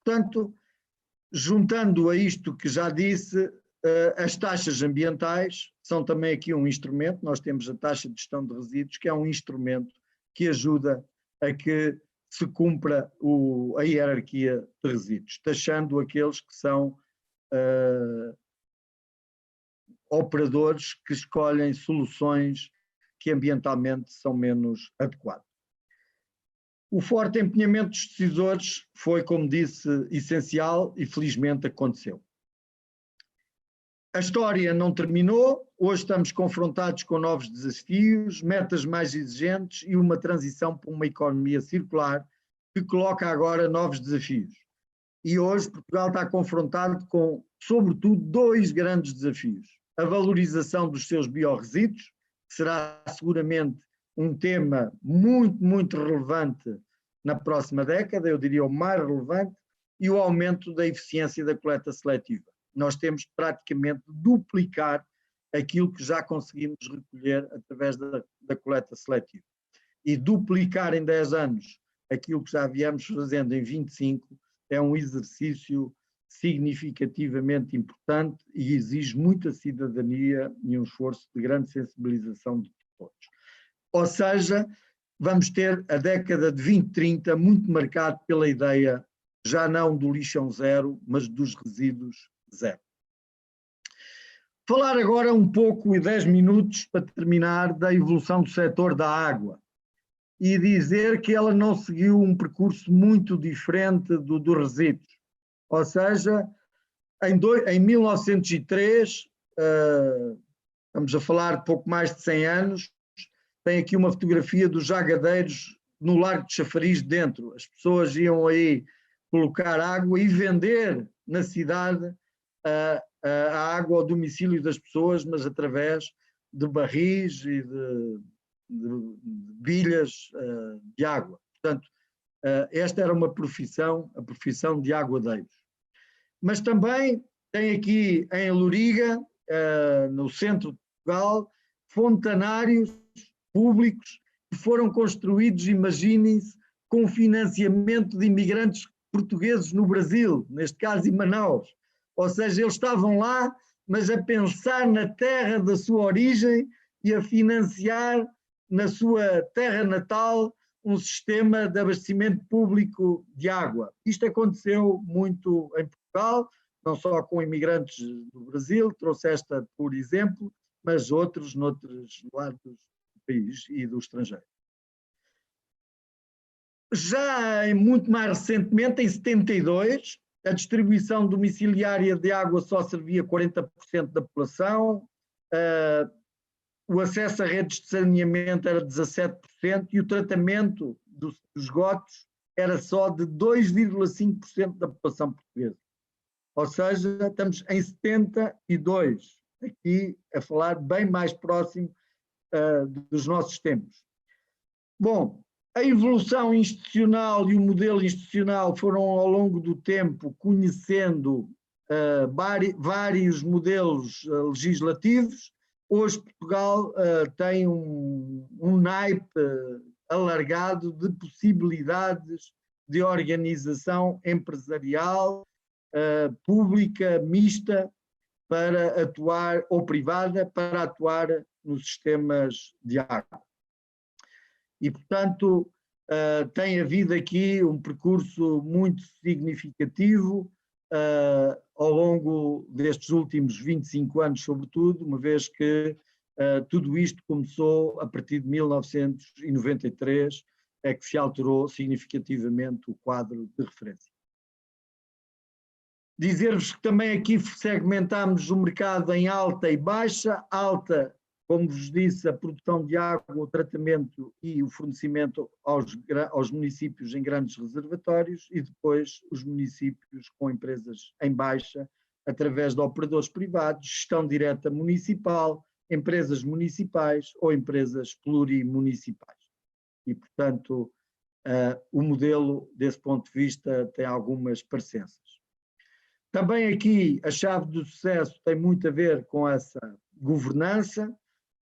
Portanto, juntando a isto que já disse, as taxas ambientais são também aqui um instrumento. Nós temos a taxa de gestão de resíduos, que é um instrumento que ajuda a que se cumpra a hierarquia de resíduos, taxando aqueles que são operadores que escolhem soluções que ambientalmente são menos adequadas. O forte empenhamento dos decisores foi, como disse, essencial e felizmente aconteceu. A história não terminou, hoje estamos confrontados com novos desafios, metas mais exigentes e uma transição para uma economia circular que coloca agora novos desafios. E hoje Portugal está confrontado com, sobretudo, 2 grandes desafios. A valorização dos seus biorresíduos, que será seguramente um tema muito, muito relevante na próxima década, eu diria o mais relevante, e o aumento da eficiência da coleta seletiva. Nós temos que praticamente duplicar aquilo que já conseguimos recolher através da coleta seletiva. E duplicar em 10 anos aquilo que já viemos fazendo em 25 é um exercício significativamente importante e exige muita cidadania e um esforço de grande sensibilização de todos. Ou seja, vamos ter a década de 2030 muito marcada pela ideia, já não do lixão zero, mas dos resíduos zero. Falar agora um pouco, e 10 minutos para terminar, da evolução do setor da água e dizer que ela não seguiu um percurso muito diferente do resíduos. Ou seja, em 1903, estamos a falar de pouco mais de 100 anos, tem aqui uma fotografia dos jagadeiros no Largo de Chafariz dentro. As pessoas iam aí colocar água e vender na cidade a água ao domicílio das pessoas, mas através de barris e de bilhas de água. Portanto, esta era uma profissão, a profissão de aguadeiros. Mas também tem aqui em Loriga, no centro de Portugal, fontanários públicos que foram construídos, imaginem-se, com financiamento de imigrantes portugueses no Brasil, neste caso em Manaus. Ou seja, eles estavam lá, mas a pensar na terra da sua origem e a financiar na sua terra natal um sistema de abastecimento público de água. Isto aconteceu muito em Portugal, não só com imigrantes do Brasil, trouxe esta por exemplo, mas outros noutros lados do país e do estrangeiro. Já muito mais recentemente, em 72, a distribuição domiciliária de água só servia 40% da população, o acesso a redes de saneamento era 17% e o tratamento dos esgotos era só de 2,5% da população portuguesa. Ou seja, estamos em 72, aqui a falar bem mais próximo dos nossos tempos. Bom, a evolução institucional e o modelo institucional foram ao longo do tempo conhecendo vários modelos legislativos. Hoje Portugal tem um naipe alargado de possibilidades de organização empresarial, pública, mista, para atuar, ou privada, para atuar nos sistemas de água. E, portanto, tem havido aqui um percurso muito significativo ao longo destes últimos 25 anos, sobretudo, uma vez que tudo isto começou a partir de 1993, é que se alterou significativamente o quadro de referência. Dizer-vos que também aqui segmentámos o mercado em alta e baixa. Alta, como vos disse, a produção de água, o tratamento e o fornecimento aos municípios em grandes reservatórios, e depois os municípios com empresas em baixa, através de operadores privados, gestão direta municipal, empresas municipais ou empresas plurimunicipais. E, portanto, o modelo, desse ponto de vista, tem algumas parecenças. Também aqui a chave do sucesso tem muito a ver com essa governança.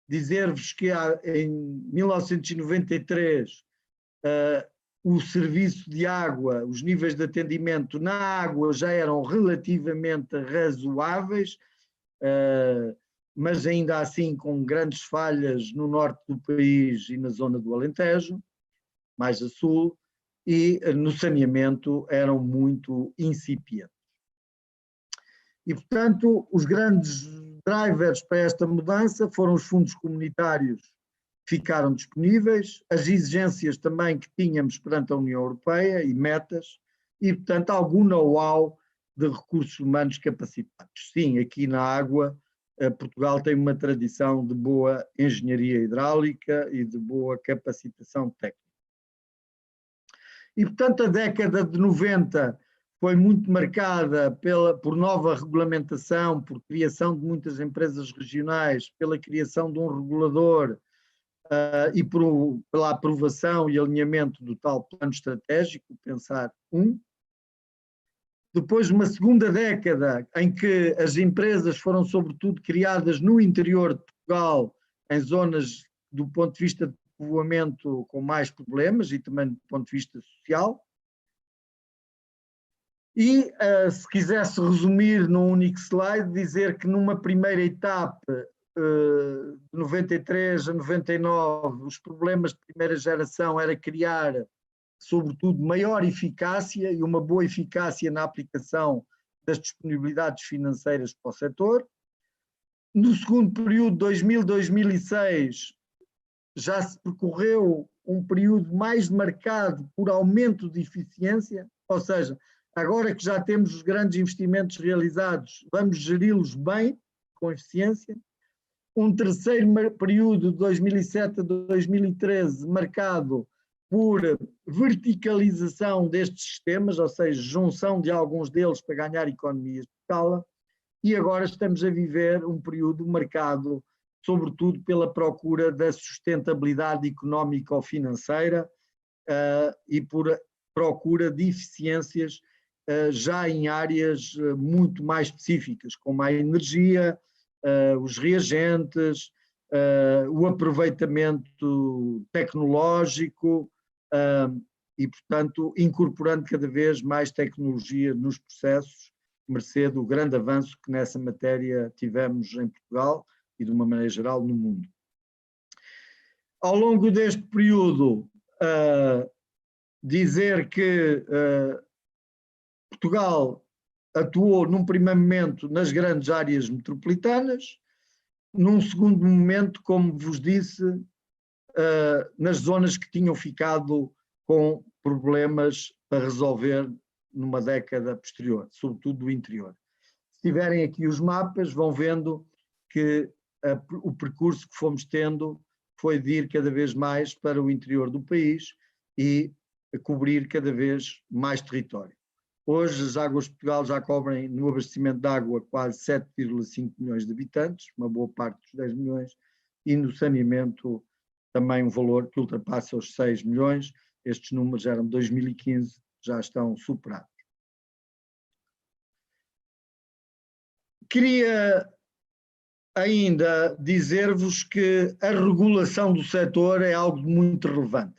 Dizer-vos que em 1993 o serviço de água, os níveis de atendimento na água já eram relativamente razoáveis, mas ainda assim com grandes falhas no norte do país e na zona do Alentejo, mais a sul, e no saneamento eram muito incipientes. E, portanto, os grandes drivers para esta mudança foram os fundos comunitários que ficaram disponíveis, as exigências também que tínhamos perante a União Europeia e metas, e, portanto, algum know-how de recursos humanos capacitados. Sim, aqui na água, Portugal tem uma tradição de boa engenharia hidráulica e de boa capacitação técnica. E, portanto, a década de 90 foi muito marcada por nova regulamentação, por criação de muitas empresas regionais, pela criação de um regulador e pela aprovação e alinhamento do tal plano estratégico, Pensar 1. Depois, uma segunda década em que as empresas foram, sobretudo, criadas no interior de Portugal, em zonas, do ponto de vista de povoamento, com mais problemas e também do ponto de vista social. E, se quisesse resumir num único slide, dizer que numa primeira etapa, de 93 a 99, os problemas de primeira geração era criar, sobretudo, maior eficácia e uma boa eficácia na aplicação das disponibilidades financeiras para o setor. No segundo período, 2000-2006, já se percorreu um período mais marcado por aumento de eficiência, ou seja, agora que já temos os grandes investimentos realizados, vamos geri-los bem, com eficiência. Um terceiro período, de 2007 a 2013, marcado por verticalização destes sistemas, ou seja, junção de alguns deles para ganhar economias de escala, e agora estamos a viver um período marcado, sobretudo, pela procura da sustentabilidade económico-financeira e por procura de eficiências já em áreas muito mais específicas, como a energia, os reagentes, o aproveitamento tecnológico e, portanto, incorporando cada vez mais tecnologia nos processos, mercê do grande avanço que nessa matéria tivemos em Portugal e, de uma maneira geral, no mundo. Ao longo deste período, dizer que Portugal atuou num primeiro momento nas grandes áreas metropolitanas, num segundo momento, como vos disse, nas zonas que tinham ficado com problemas para resolver numa década posterior, sobretudo do interior. Se tiverem aqui os mapas, vão vendo que o percurso que fomos tendo foi de ir cada vez mais para o interior do país e cobrir cada vez mais território. Hoje as Águas de Portugal já cobrem no abastecimento de água quase 7,5 milhões de habitantes, uma boa parte dos 10 milhões, e no saneamento também um valor que ultrapassa os 6 milhões. Estes números eram de 2015, já estão superados. Queria ainda dizer-vos que a regulação do setor é algo muito relevante.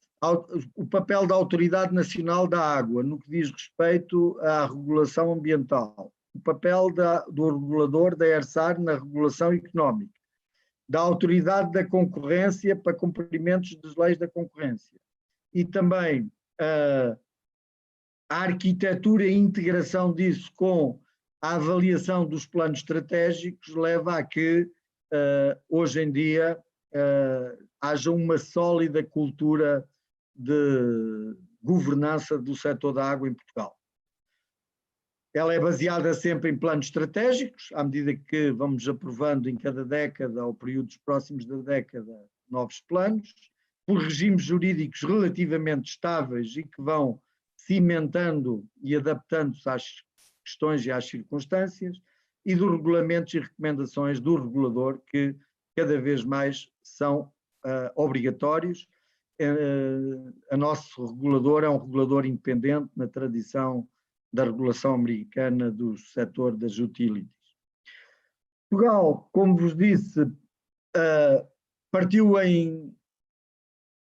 O papel da Autoridade Nacional da Água no que diz respeito à regulação ambiental, o papel do regulador da ERSAR na regulação económica, da Autoridade da Concorrência para cumprimentos das leis da concorrência e também a arquitetura e integração disso com a avaliação dos planos estratégicos leva a que hoje em dia haja uma sólida cultura de governança do setor da água em Portugal. Ela é baseada sempre em planos estratégicos, à medida que vamos aprovando em cada década ou períodos próximos da década novos planos, por regimes jurídicos relativamente estáveis e que vão cimentando e adaptando-se às questões e às circunstâncias, e dos regulamentos e recomendações do regulador que cada vez mais são obrigatórios. O nosso regulador é um regulador independente na tradição da regulação americana do setor das utilities. Portugal, como vos disse, partiu em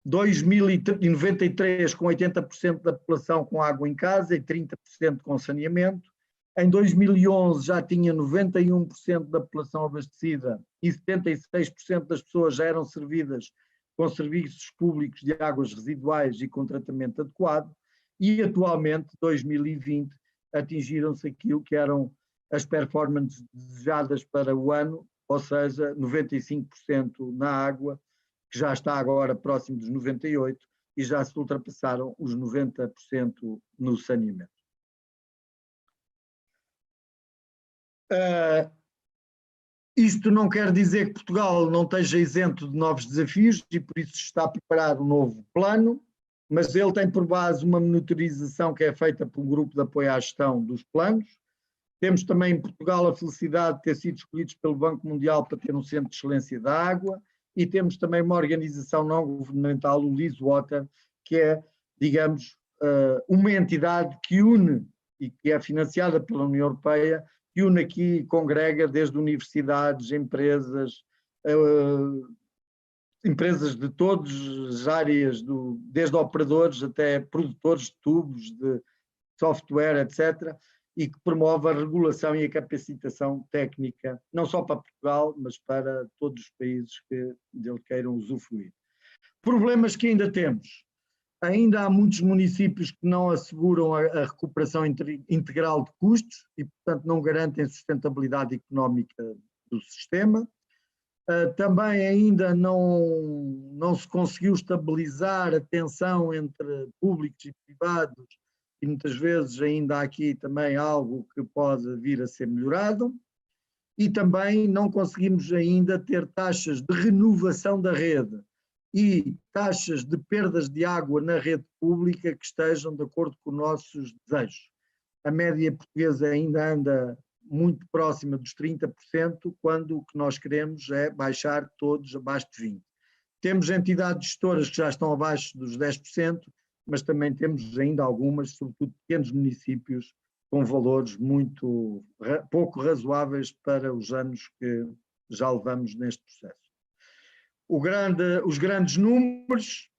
1993 com 80% da população com água em casa e 30% com saneamento. Em 2011 já tinha 91% da população abastecida e 76% das pessoas já eram servidas com serviços públicos de águas residuais e com tratamento adequado, e atualmente, 2020, atingiram-se aquilo que eram as performances desejadas para o ano, ou seja, 95% na água, que já está agora próximo dos 98%, e já se ultrapassaram os 90% no saneamento. Isto não quer dizer que Portugal não esteja isento de novos desafios e por isso está a preparar um novo plano, mas ele tem por base uma monitorização que é feita por um grupo de apoio à gestão dos planos. Temos também em Portugal a felicidade de ter sido escolhidos pelo Banco Mundial para ter um centro de excelência da água, e temos também uma organização não governamental, o Leasewater, que é, digamos, uma entidade que une e que é financiada pela União Europeia, que une aqui e congrega desde universidades, empresas de todas as áreas, desde operadores até produtores de tubos, de software, etc., e que promove a regulação e a capacitação técnica, não só para Portugal, mas para todos os países que dele queiram usufruir. Problemas que ainda temos. Ainda há muitos municípios que não asseguram a recuperação integral de custos e, portanto, não garantem a sustentabilidade económica do sistema. Também ainda não se conseguiu estabilizar a tensão entre públicos e privados, e muitas vezes ainda há aqui também algo que pode vir a ser melhorado, e também não conseguimos ainda ter taxas de renovação da rede e taxas de perdas de água na rede pública que estejam de acordo com os nossos desejos. A média portuguesa ainda anda muito próxima dos 30%, quando o que nós queremos é baixar todos abaixo de 20%. Temos entidades gestoras que já estão abaixo dos 10%, mas também temos ainda algumas, sobretudo pequenos municípios, com valores muito pouco razoáveis para os anos que já levamos neste processo. Os grandes números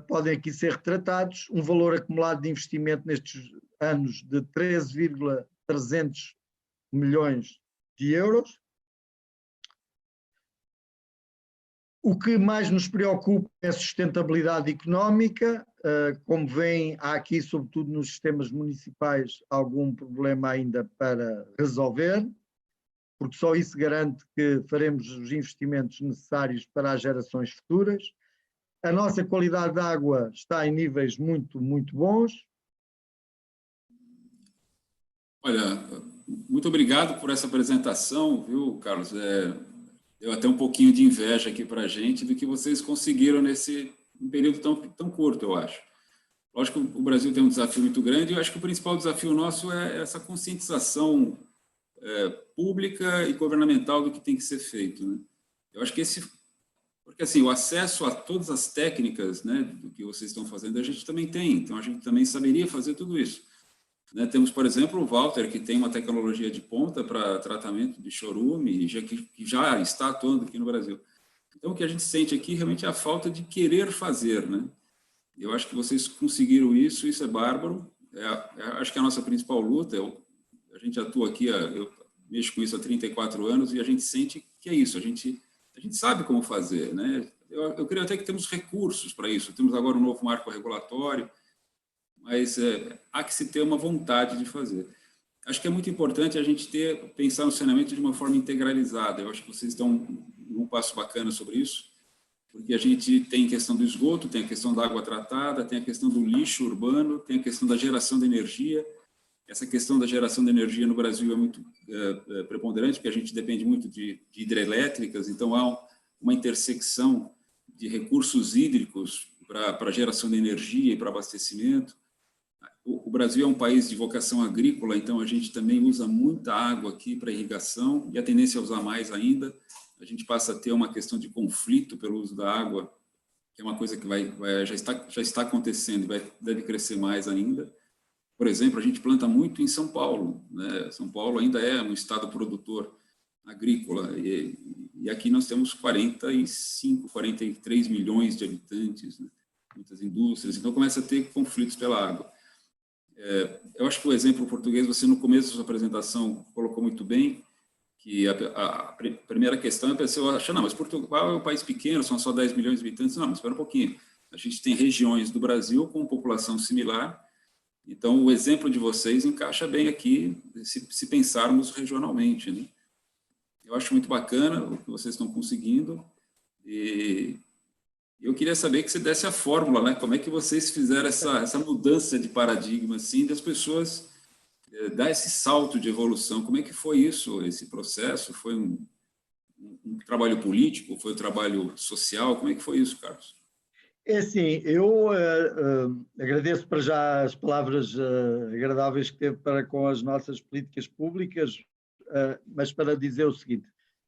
podem aqui ser retratados, um valor acumulado de investimento nestes anos de 13,300 milhões de euros. O que mais nos preocupa é a sustentabilidade económica. Como veem, há aqui, sobretudo nos sistemas municipais, algum problema ainda para resolver, porque só isso garante que faremos os investimentos necessários para as gerações futuras. A nossa qualidade de água está em níveis muito, muito bons. Olha, muito obrigado por essa apresentação, viu, Carlos? Deu até um pouquinho de inveja aqui para a gente do que vocês conseguiram nesse período tão curto, eu acho. Lógico que o Brasil tem um desafio muito grande, e eu acho que o principal desafio nosso é essa conscientização pública e governamental do que tem que ser feito, né? Eu acho que porque assim, o acesso a todas as técnicas, né, do que vocês estão fazendo, a gente também tem, então a gente também saberia fazer tudo isso, né? Temos, por exemplo, o Walter, que tem uma tecnologia de ponta para tratamento de chorume, que já está atuando aqui no Brasil. Então, o que a gente sente aqui realmente é a falta de querer fazer, né? Eu acho que vocês conseguiram isso é bárbaro. Acho que é a nossa principal luta. A gente atua aqui, eu mexo com isso há 34 anos, e a gente sente que é isso, a gente sabe como fazer, né? Eu creio até que temos recursos para isso, temos agora um novo marco regulatório, mas há que se ter uma vontade de fazer. Acho que é muito importante a gente pensar no saneamento de uma forma integralizada. Eu acho que vocês estão num passo bacana sobre isso, porque a gente tem a questão do esgoto, tem a questão da água tratada, tem a questão do lixo urbano, tem a questão da geração de energia. Essa questão da geração de energia no Brasil é muito preponderante, porque a gente depende muito de hidrelétricas, então há uma intersecção de recursos hídricos para geração de energia e para abastecimento. O Brasil é um país de vocação agrícola, então a gente também usa muita água aqui para irrigação, e a tendência é usar mais ainda. A gente passa a ter uma questão de conflito pelo uso da água, que é uma coisa que já está acontecendo e deve crescer mais ainda. Por exemplo, a gente planta muito em São Paulo, né? São Paulo ainda é um estado produtor agrícola, e aqui nós temos 43 milhões de habitantes, né? Muitas indústrias, então começa a ter conflitos pela água. Eu acho que o exemplo português, você no começo da sua apresentação colocou muito bem, que a primeira questão é a pessoa achar, não, mas Portugal é um país pequeno, são só 10 milhões de habitantes. Não, mas espera um pouquinho. A gente tem regiões do Brasil com população similar, então o exemplo de vocês encaixa bem aqui, se pensarmos regionalmente, né? Eu acho muito bacana o que vocês estão conseguindo, e eu queria saber que você desse a fórmula, né? Como é que vocês fizeram essa mudança de paradigma, assim, das pessoas dar esse salto de evolução. Como é que foi isso, esse processo? Foi um trabalho político? Foi um trabalho social? Como é que foi isso, Carlos? É assim, eu agradeço para já as palavras agradáveis que teve para com as nossas políticas públicas, mas para dizer o seguinte,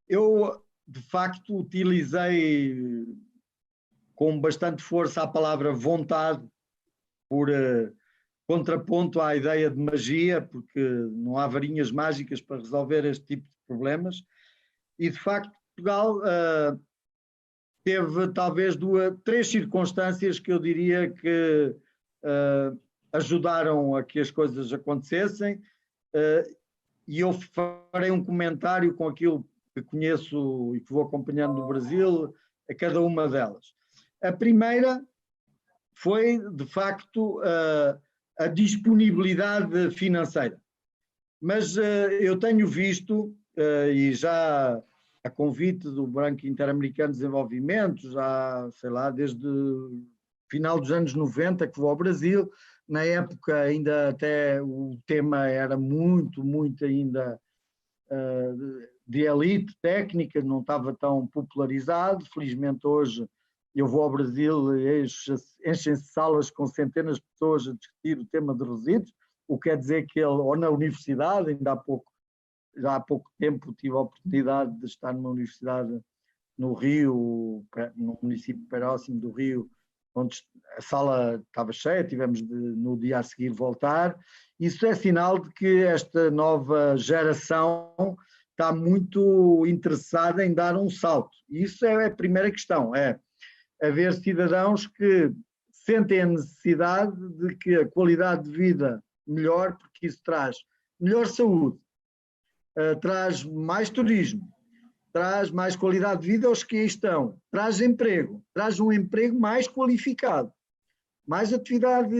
eu de facto utilizei com bastante força a palavra vontade por contraponto à ideia de magia, porque não há varinhas mágicas para resolver este tipo de problemas, e de facto Portugal teve talvez três circunstâncias que eu diria que ajudaram a que as coisas acontecessem, e eu farei um comentário com aquilo que conheço e que vou acompanhando no Brasil, a cada uma delas. A primeira foi, de facto, a disponibilidade financeira. Mas eu tenho visto, e já a convite do Banco Interamericano de Desenvolvimento, já, sei lá, desde o final dos anos 90 que vou ao Brasil, na época ainda até o tema era muito ainda de elite técnica, não estava tão popularizado. Felizmente hoje eu vou ao Brasil, enchem-se salas com centenas de pessoas a discutir o tema de resíduos, o que quer dizer que ou na universidade, já há pouco tempo tive a oportunidade de estar numa universidade no Rio, num município próximo do Rio, onde a sala estava cheia, tivemos de, no dia a seguir, voltar. Isso é sinal de que esta nova geração está muito interessada em dar um salto. E isso é a primeira questão, é haver cidadãos que sentem a necessidade de que a qualidade de vida melhore, porque isso traz melhor saúde, traz mais turismo, traz mais qualidade de vida aos que aí estão, traz emprego, traz um emprego mais qualificado, mais atividade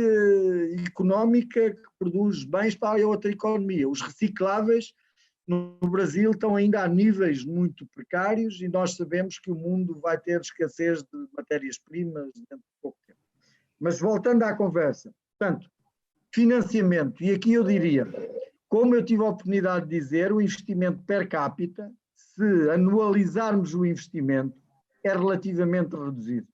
económica que produz bens para a outra economia. Os recicláveis no Brasil estão ainda a níveis muito precários e nós sabemos que o mundo vai ter escassez de matérias-primas dentro de pouco tempo. Mas voltando à conversa, portanto, financiamento, e aqui eu diria, como eu tive a oportunidade de dizer, o investimento per capita, se anualizarmos o investimento, é relativamente reduzido.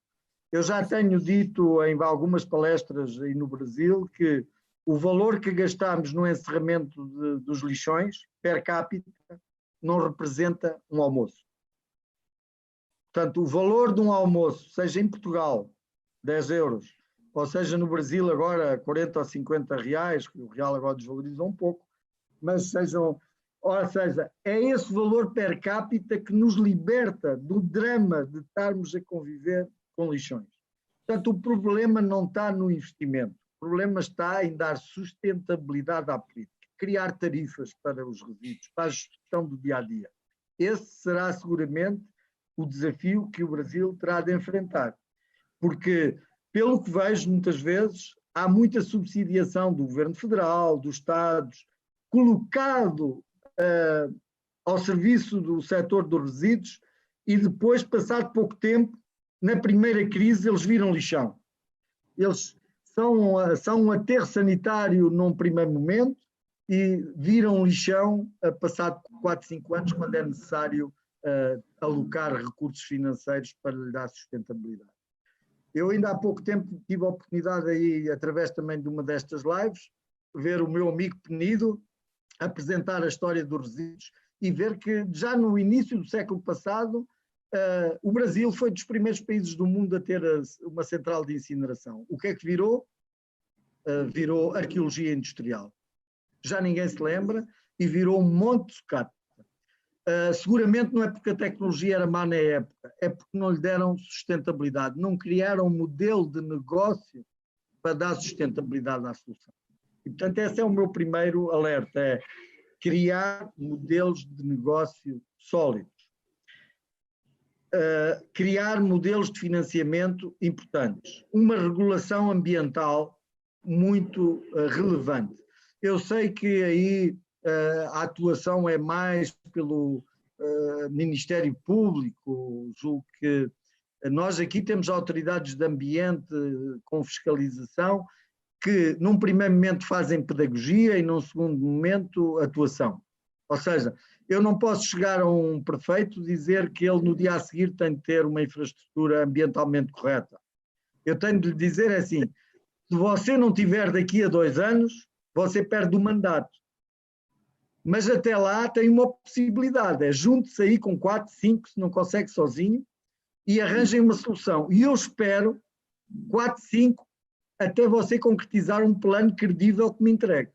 Eu já tenho dito em algumas palestras aí no Brasil que o valor que gastamos no encerramento dos lixões, per capita, não representa um almoço. Portanto, o valor de um almoço, seja em Portugal, 10 euros, ou seja no Brasil agora 40 ou 50 reais, que o real agora desvalorizou um pouco, mas sejam, ou seja, é esse valor per capita que nos liberta do drama de estarmos a conviver com lixões. Portanto, o problema não está no investimento, o problema está em dar sustentabilidade à política, criar tarifas para os resíduos, para a gestão do dia-a-dia. Esse será seguramente o desafio que o Brasil terá de enfrentar, porque, pelo que vejo muitas vezes, há muita subsidiação do Governo Federal, dos Estados, colocado ao serviço do setor dos resíduos e depois, passado pouco tempo, na primeira crise, eles viram lixão. Eles são um aterro sanitário num primeiro momento e viram lixão passado 4, 5 anos, quando é necessário alocar recursos financeiros para lhe dar sustentabilidade. Eu ainda há pouco tempo tive a oportunidade aí, através também de uma destas lives, ver o meu amigo Penido apresentar a história dos resíduos e ver que já no início do século passado o Brasil foi dos primeiros países do mundo a ter uma central de incineração. O que é que virou? Virou arqueologia industrial. Já ninguém se lembra e virou um monte de sucata. Seguramente não é porque a tecnologia era má na época, é porque não lhe deram sustentabilidade, não criaram um modelo de negócio para dar sustentabilidade à solução. E, portanto, esse é o meu primeiro alerta, é criar modelos de negócio sólidos. Criar modelos de financiamento importantes. Uma regulação ambiental muito relevante. Eu sei que aí a atuação é mais pelo Ministério Público, julgo que nós aqui temos autoridades de ambiente com fiscalização que num primeiro momento fazem pedagogia e num segundo momento atuação. Ou seja, eu não posso chegar a um prefeito e dizer que ele no dia a seguir tem de ter uma infraestrutura ambientalmente correta. Eu tenho de lhe dizer assim, se você não tiver daqui a 2 anos, você perde o mandato. Mas até lá tem uma possibilidade, é junte-se aí com 4, 5, se não consegue sozinho, e arranjem uma solução. E eu espero 4, 5, até você concretizar um plano credível que me entregue.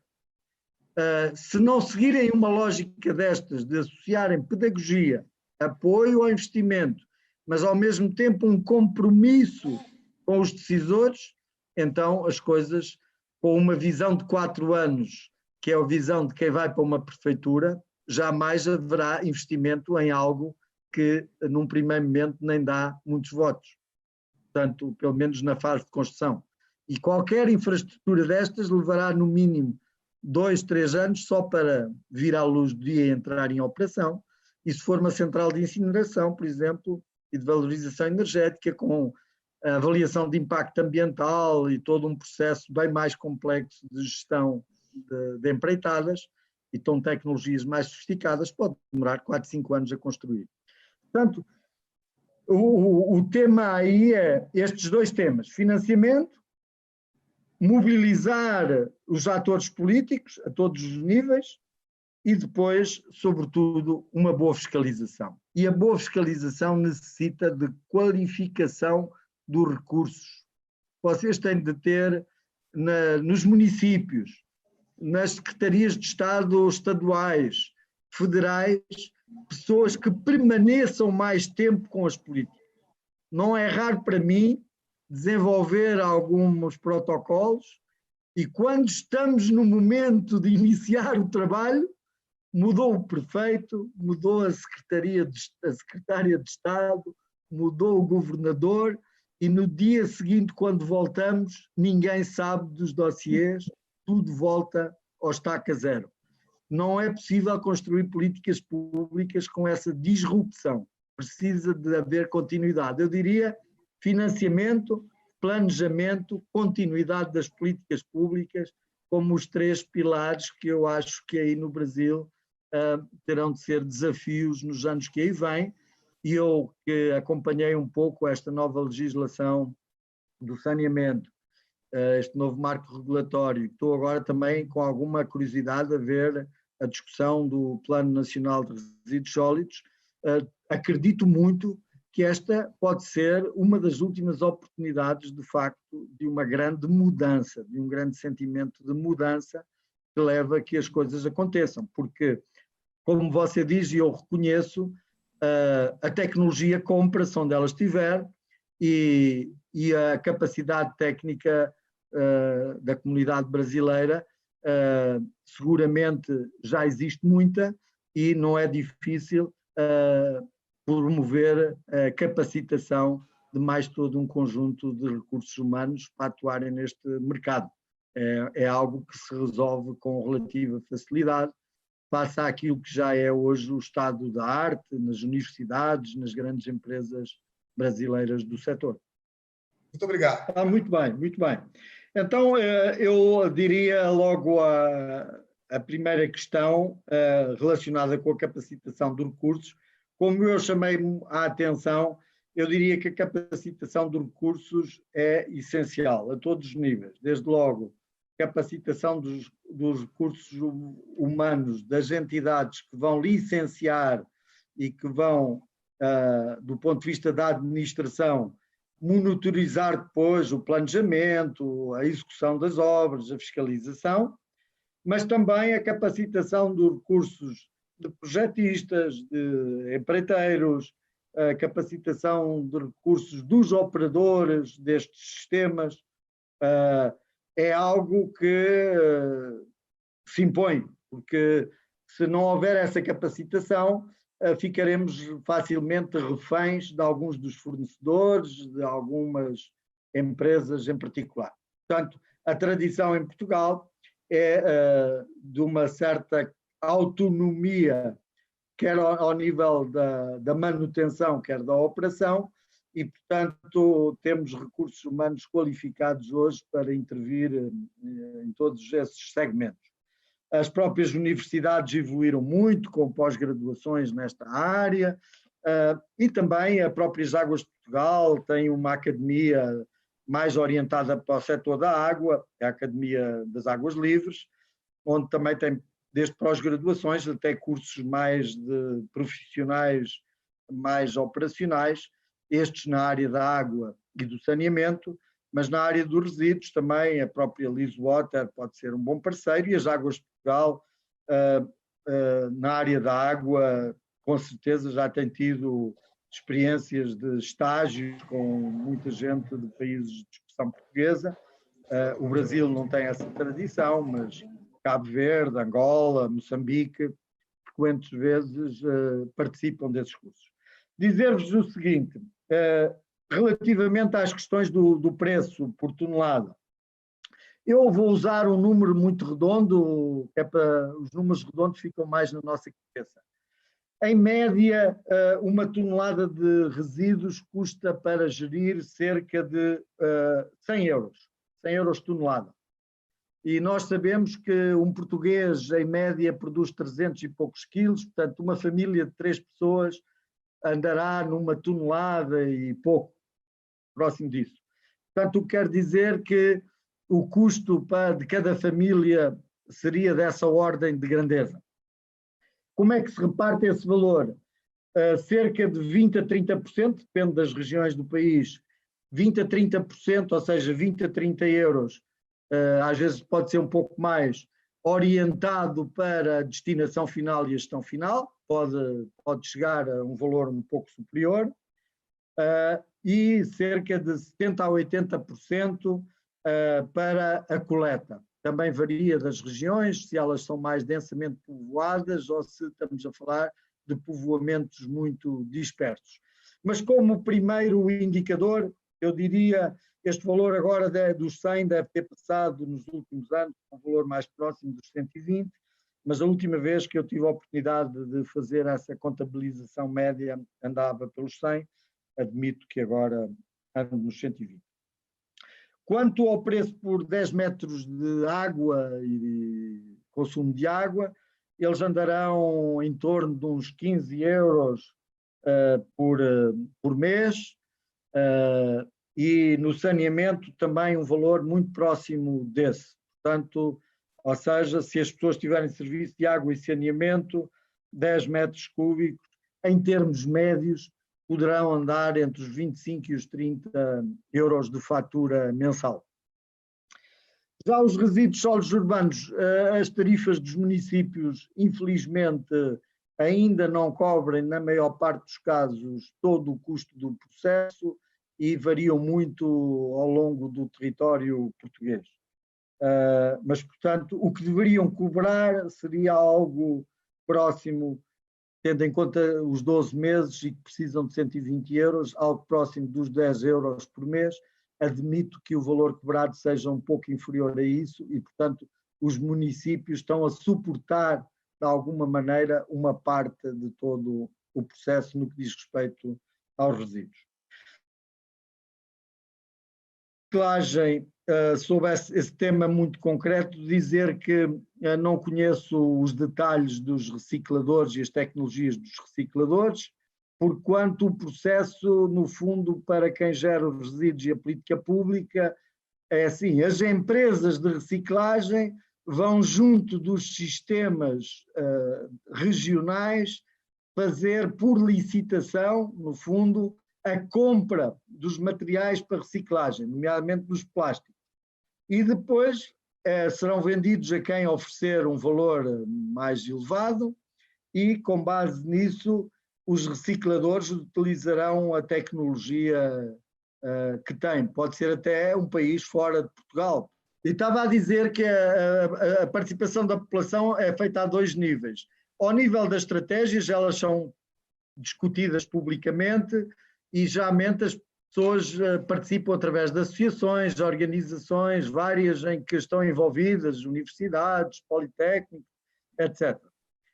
Se não seguirem uma lógica destas, de associarem pedagogia, apoio ao investimento, mas ao mesmo tempo um compromisso com os decisores, então as coisas, com uma visão de 4 anos, que é a visão de quem vai para uma prefeitura, jamais haverá investimento em algo que num primeiro momento nem dá muitos votos. Portanto, pelo menos na fase de construção. E qualquer infraestrutura destas levará no mínimo 2, 3 anos só para vir à luz do dia e entrar em operação. E se for uma central de incineração, por exemplo, e de valorização energética, com a avaliação de impacto ambiental e todo um processo bem mais complexo de gestão de empreitadas e com tecnologias mais sofisticadas, pode demorar 4, 5 anos a construir. Portanto, o tema aí é estes 2 temas, financiamento, mobilizar os atores políticos a todos os níveis e depois, sobretudo, uma boa fiscalização. E a boa fiscalização necessita de qualificação dos recursos. Vocês têm de ter nos municípios, nas secretarias de Estado estaduais, federais, pessoas que permaneçam mais tempo com as políticas. Não é raro para mim desenvolver alguns protocolos e quando estamos no momento de iniciar o trabalho, mudou o prefeito, mudou a secretária de Estado, mudou o governador e no dia seguinte, quando voltamos, ninguém sabe dos dossiês, tudo volta ao estaca zero. Não é possível construir políticas públicas com essa disrupção. Precisa de haver continuidade. Eu diria financiamento, planejamento, continuidade das políticas públicas, como os 3 pilares que eu acho que aí no Brasil terão de ser desafios nos anos que aí vêm. E eu que acompanhei um pouco esta nova legislação do saneamento, este novo marco regulatório, estou agora também com alguma curiosidade a ver a discussão do Plano Nacional de Resíduos Sólidos. Acredito muito que esta pode ser uma das últimas oportunidades, de facto, de uma grande mudança, de um grande sentimento de mudança que leva a que as coisas aconteçam, porque, como você diz e eu reconheço, a tecnologia compra-se onde ela estiver e a capacidade técnica da comunidade brasileira seguramente já existe muita e não é difícil promover a capacitação de mais todo um conjunto de recursos humanos para atuarem neste mercado. É algo que se resolve com relativa facilidade, face àquilo que já é hoje o estado da arte, nas universidades, nas grandes empresas brasileiras do setor. Muito obrigado. Muito bem, muito bem. Então, eu diria logo a primeira questão relacionada com a capacitação de recursos. Como eu chamei a atenção, eu diria que a capacitação de recursos é essencial a todos os níveis. Desde logo, capacitação dos recursos humanos das entidades que vão licenciar e que vão, do ponto de vista da administração, monitorizar depois o planejamento, a execução das obras, a fiscalização, mas também a capacitação dos recursos de projetistas, de empreiteiros, a capacitação de recursos dos operadores destes sistemas, é algo que se impõe, porque se não houver essa capacitação, ficaremos facilmente reféns de alguns dos fornecedores, de algumas empresas em particular. Portanto, a tradição em Portugal é de uma certa autonomia, quer ao nível da manutenção, quer da operação, e, portanto, temos recursos humanos qualificados hoje para intervir em todos esses segmentos. As próprias universidades evoluíram muito com pós-graduações nesta área, e também a própria Águas de Portugal tem uma academia mais orientada para o setor da água, a Academia das Águas Livres, onde também tem desde pós-graduações até cursos mais de profissionais, mais operacionais, estes na área da água e do saneamento, mas na área dos resíduos também a própria Leasewater pode ser um bom parceiro, e as Águas de Portugal, na área da água, com certeza já tem tido experiências de estágios com muita gente de países de expressão portuguesa. O Brasil não tem essa tradição, mas Cabo Verde, Angola, Moçambique, frequentes vezes participam desses cursos. Dizer-vos o seguinte, relativamente às questões do preço por tonelada, eu vou usar um número muito redondo, que é para os números redondos ficam mais na nossa cabeça. Em média, uma tonelada de resíduos custa para gerir cerca de 100 euros, 100 euros tonelada. E nós sabemos que um português, em média, produz 300 e poucos quilos, portanto, uma família de 3 pessoas andará numa tonelada e pouco, próximo disso. Portanto, o que quer dizer que o custo de cada família seria dessa ordem de grandeza. Como é que se reparte esse valor? Cerca de 20% a 30%, depende das regiões do país, 20% a 30%, ou seja, 20 a 30 euros, às vezes pode ser um pouco mais, orientado para a destinação final e a gestão final, pode chegar a um valor um pouco superior, e cerca de 70% a 80% para a coleta. Também varia das regiões, se elas são mais densamente povoadas ou se estamos a falar de povoamentos muito dispersos. Mas como primeiro indicador, eu diria, este valor agora dos 100 deve ter passado nos últimos anos, um valor mais próximo dos 120, mas a última vez que eu tive a oportunidade de fazer essa contabilização média andava pelos 100, admito que agora ando nos 120. Quanto ao preço por 10 metros de água e consumo de água, eles andarão em torno de uns 15 euros por mês, e no saneamento também um valor muito próximo desse. Portanto, ou seja, se as pessoas tiverem serviço de água e saneamento, 10 metros cúbicos, em termos médios, poderão andar entre os 25 e os 30 euros de fatura mensal. Já os resíduos sólidos urbanos, as tarifas dos municípios, infelizmente, ainda não cobrem, na maior parte dos casos, todo o custo do processo e variam muito ao longo do território português. Mas, portanto, o que deveriam cobrar seria algo próximo, tendo em conta os 12 meses e que precisam de 120 euros, algo próximo dos 10 euros por mês. Admito que o valor cobrado seja um pouco inferior a isso e, portanto, os municípios estão a suportar, de alguma maneira, uma parte de todo o processo no que diz respeito aos resíduos. Reciclagem, sobre esse tema muito concreto, dizer que não conheço os detalhes dos recicladores e as tecnologias dos recicladores, porquanto o processo, no fundo, para quem gera os resíduos e a política pública, é assim, as empresas de reciclagem vão junto dos sistemas regionais fazer por licitação, no fundo, a compra dos materiais para reciclagem, nomeadamente dos plásticos. E depois serão vendidos a quem oferecer um valor mais elevado e, com base nisso, os recicladores utilizarão a tecnologia que têm. Pode ser até um país fora de Portugal. E estava a dizer que a participação da população é feita a 2 níveis. Ao nível das estratégias, elas são discutidas publicamente e geralmente as pessoas participam através de associações, organizações várias em que estão envolvidas, universidades, politécnicos, etc.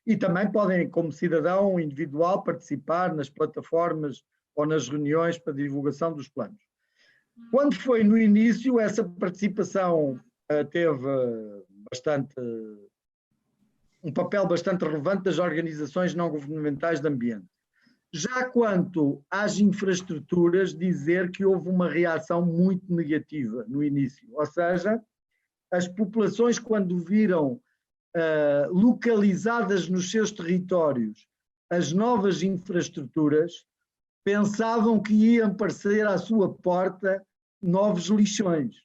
E também podem, como cidadão individual, participar nas plataformas ou nas reuniões para divulgação dos planos. Quando foi no início, essa participação teve um papel bastante relevante das organizações não governamentais de ambiente. Já quanto às infraestruturas, dizer que houve uma reação muito negativa no início, ou seja, as populações, quando viram localizadas nos seus territórios as novas infraestruturas, pensavam que iam aparecer à sua porta novos lixões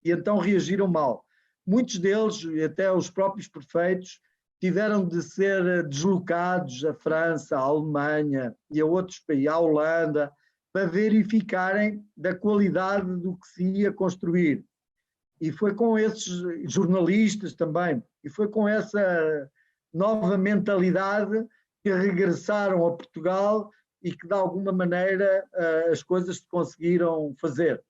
e então reagiram mal. Muitos deles, e até os próprios prefeitos, tiveram de ser deslocados à França, à Alemanha e a outros países, à Holanda, para verificarem da qualidade do que se ia construir. E foi com esses jornalistas também, e foi com essa nova mentalidade que regressaram a Portugal e que de alguma maneira as coisas se conseguiram fazer.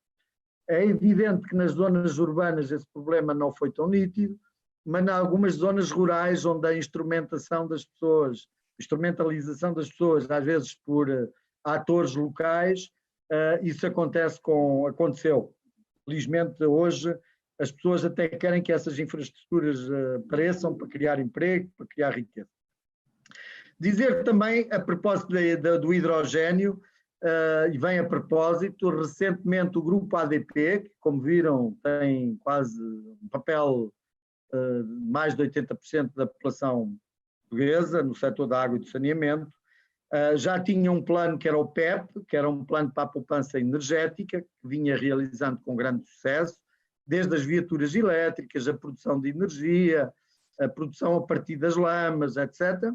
É evidente que nas zonas urbanas esse problema não foi tão nítido, mas em algumas zonas rurais onde a instrumentalização das pessoas, às vezes por atores locais, isso aconteceu. Felizmente hoje as pessoas até querem que essas infraestruturas apareçam para criar emprego, para criar riqueza. Dizer também, a propósito do hidrogénio, e vem a propósito, recentemente o grupo ADP, que como viram tem quase um papel mais de 80% da população portuguesa no setor da água e do saneamento, já tinha um plano que era o PEP, que era um plano para a poupança energética, que vinha realizando com grande sucesso, desde as viaturas elétricas, a produção de energia, a produção a partir das lamas, etc.,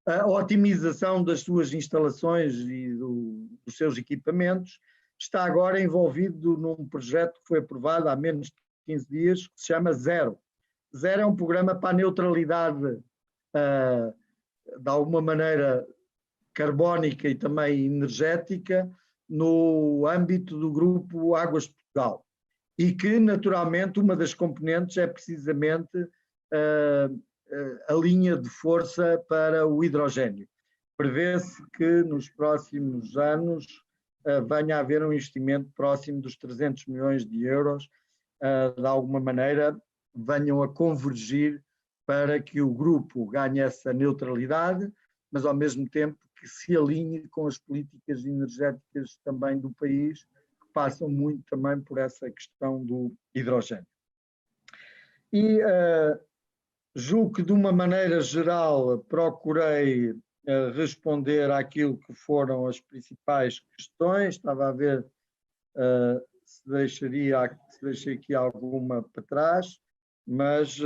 a otimização das suas instalações e dos seus equipamentos, está agora envolvido num projeto que foi aprovado há menos de 15 dias, que se chama Zero. Zero é um programa para a neutralidade, de alguma maneira, carbónica e também energética, no âmbito do grupo Águas de Portugal. E que, naturalmente, uma das componentes é precisamente a linha de força para o hidrogénio. Prevê-se que nos próximos anos venha a haver um investimento próximo dos 300 milhões de euros, de alguma maneira venham a convergir para que o grupo ganhe essa neutralidade, mas ao mesmo tempo que se alinhe com as políticas energéticas também do país, que passam muito também por essa questão do hidrogénio. E julgo que de uma maneira geral procurei responder àquilo que foram as principais questões. Estava a ver se deixei aqui alguma para trás, mas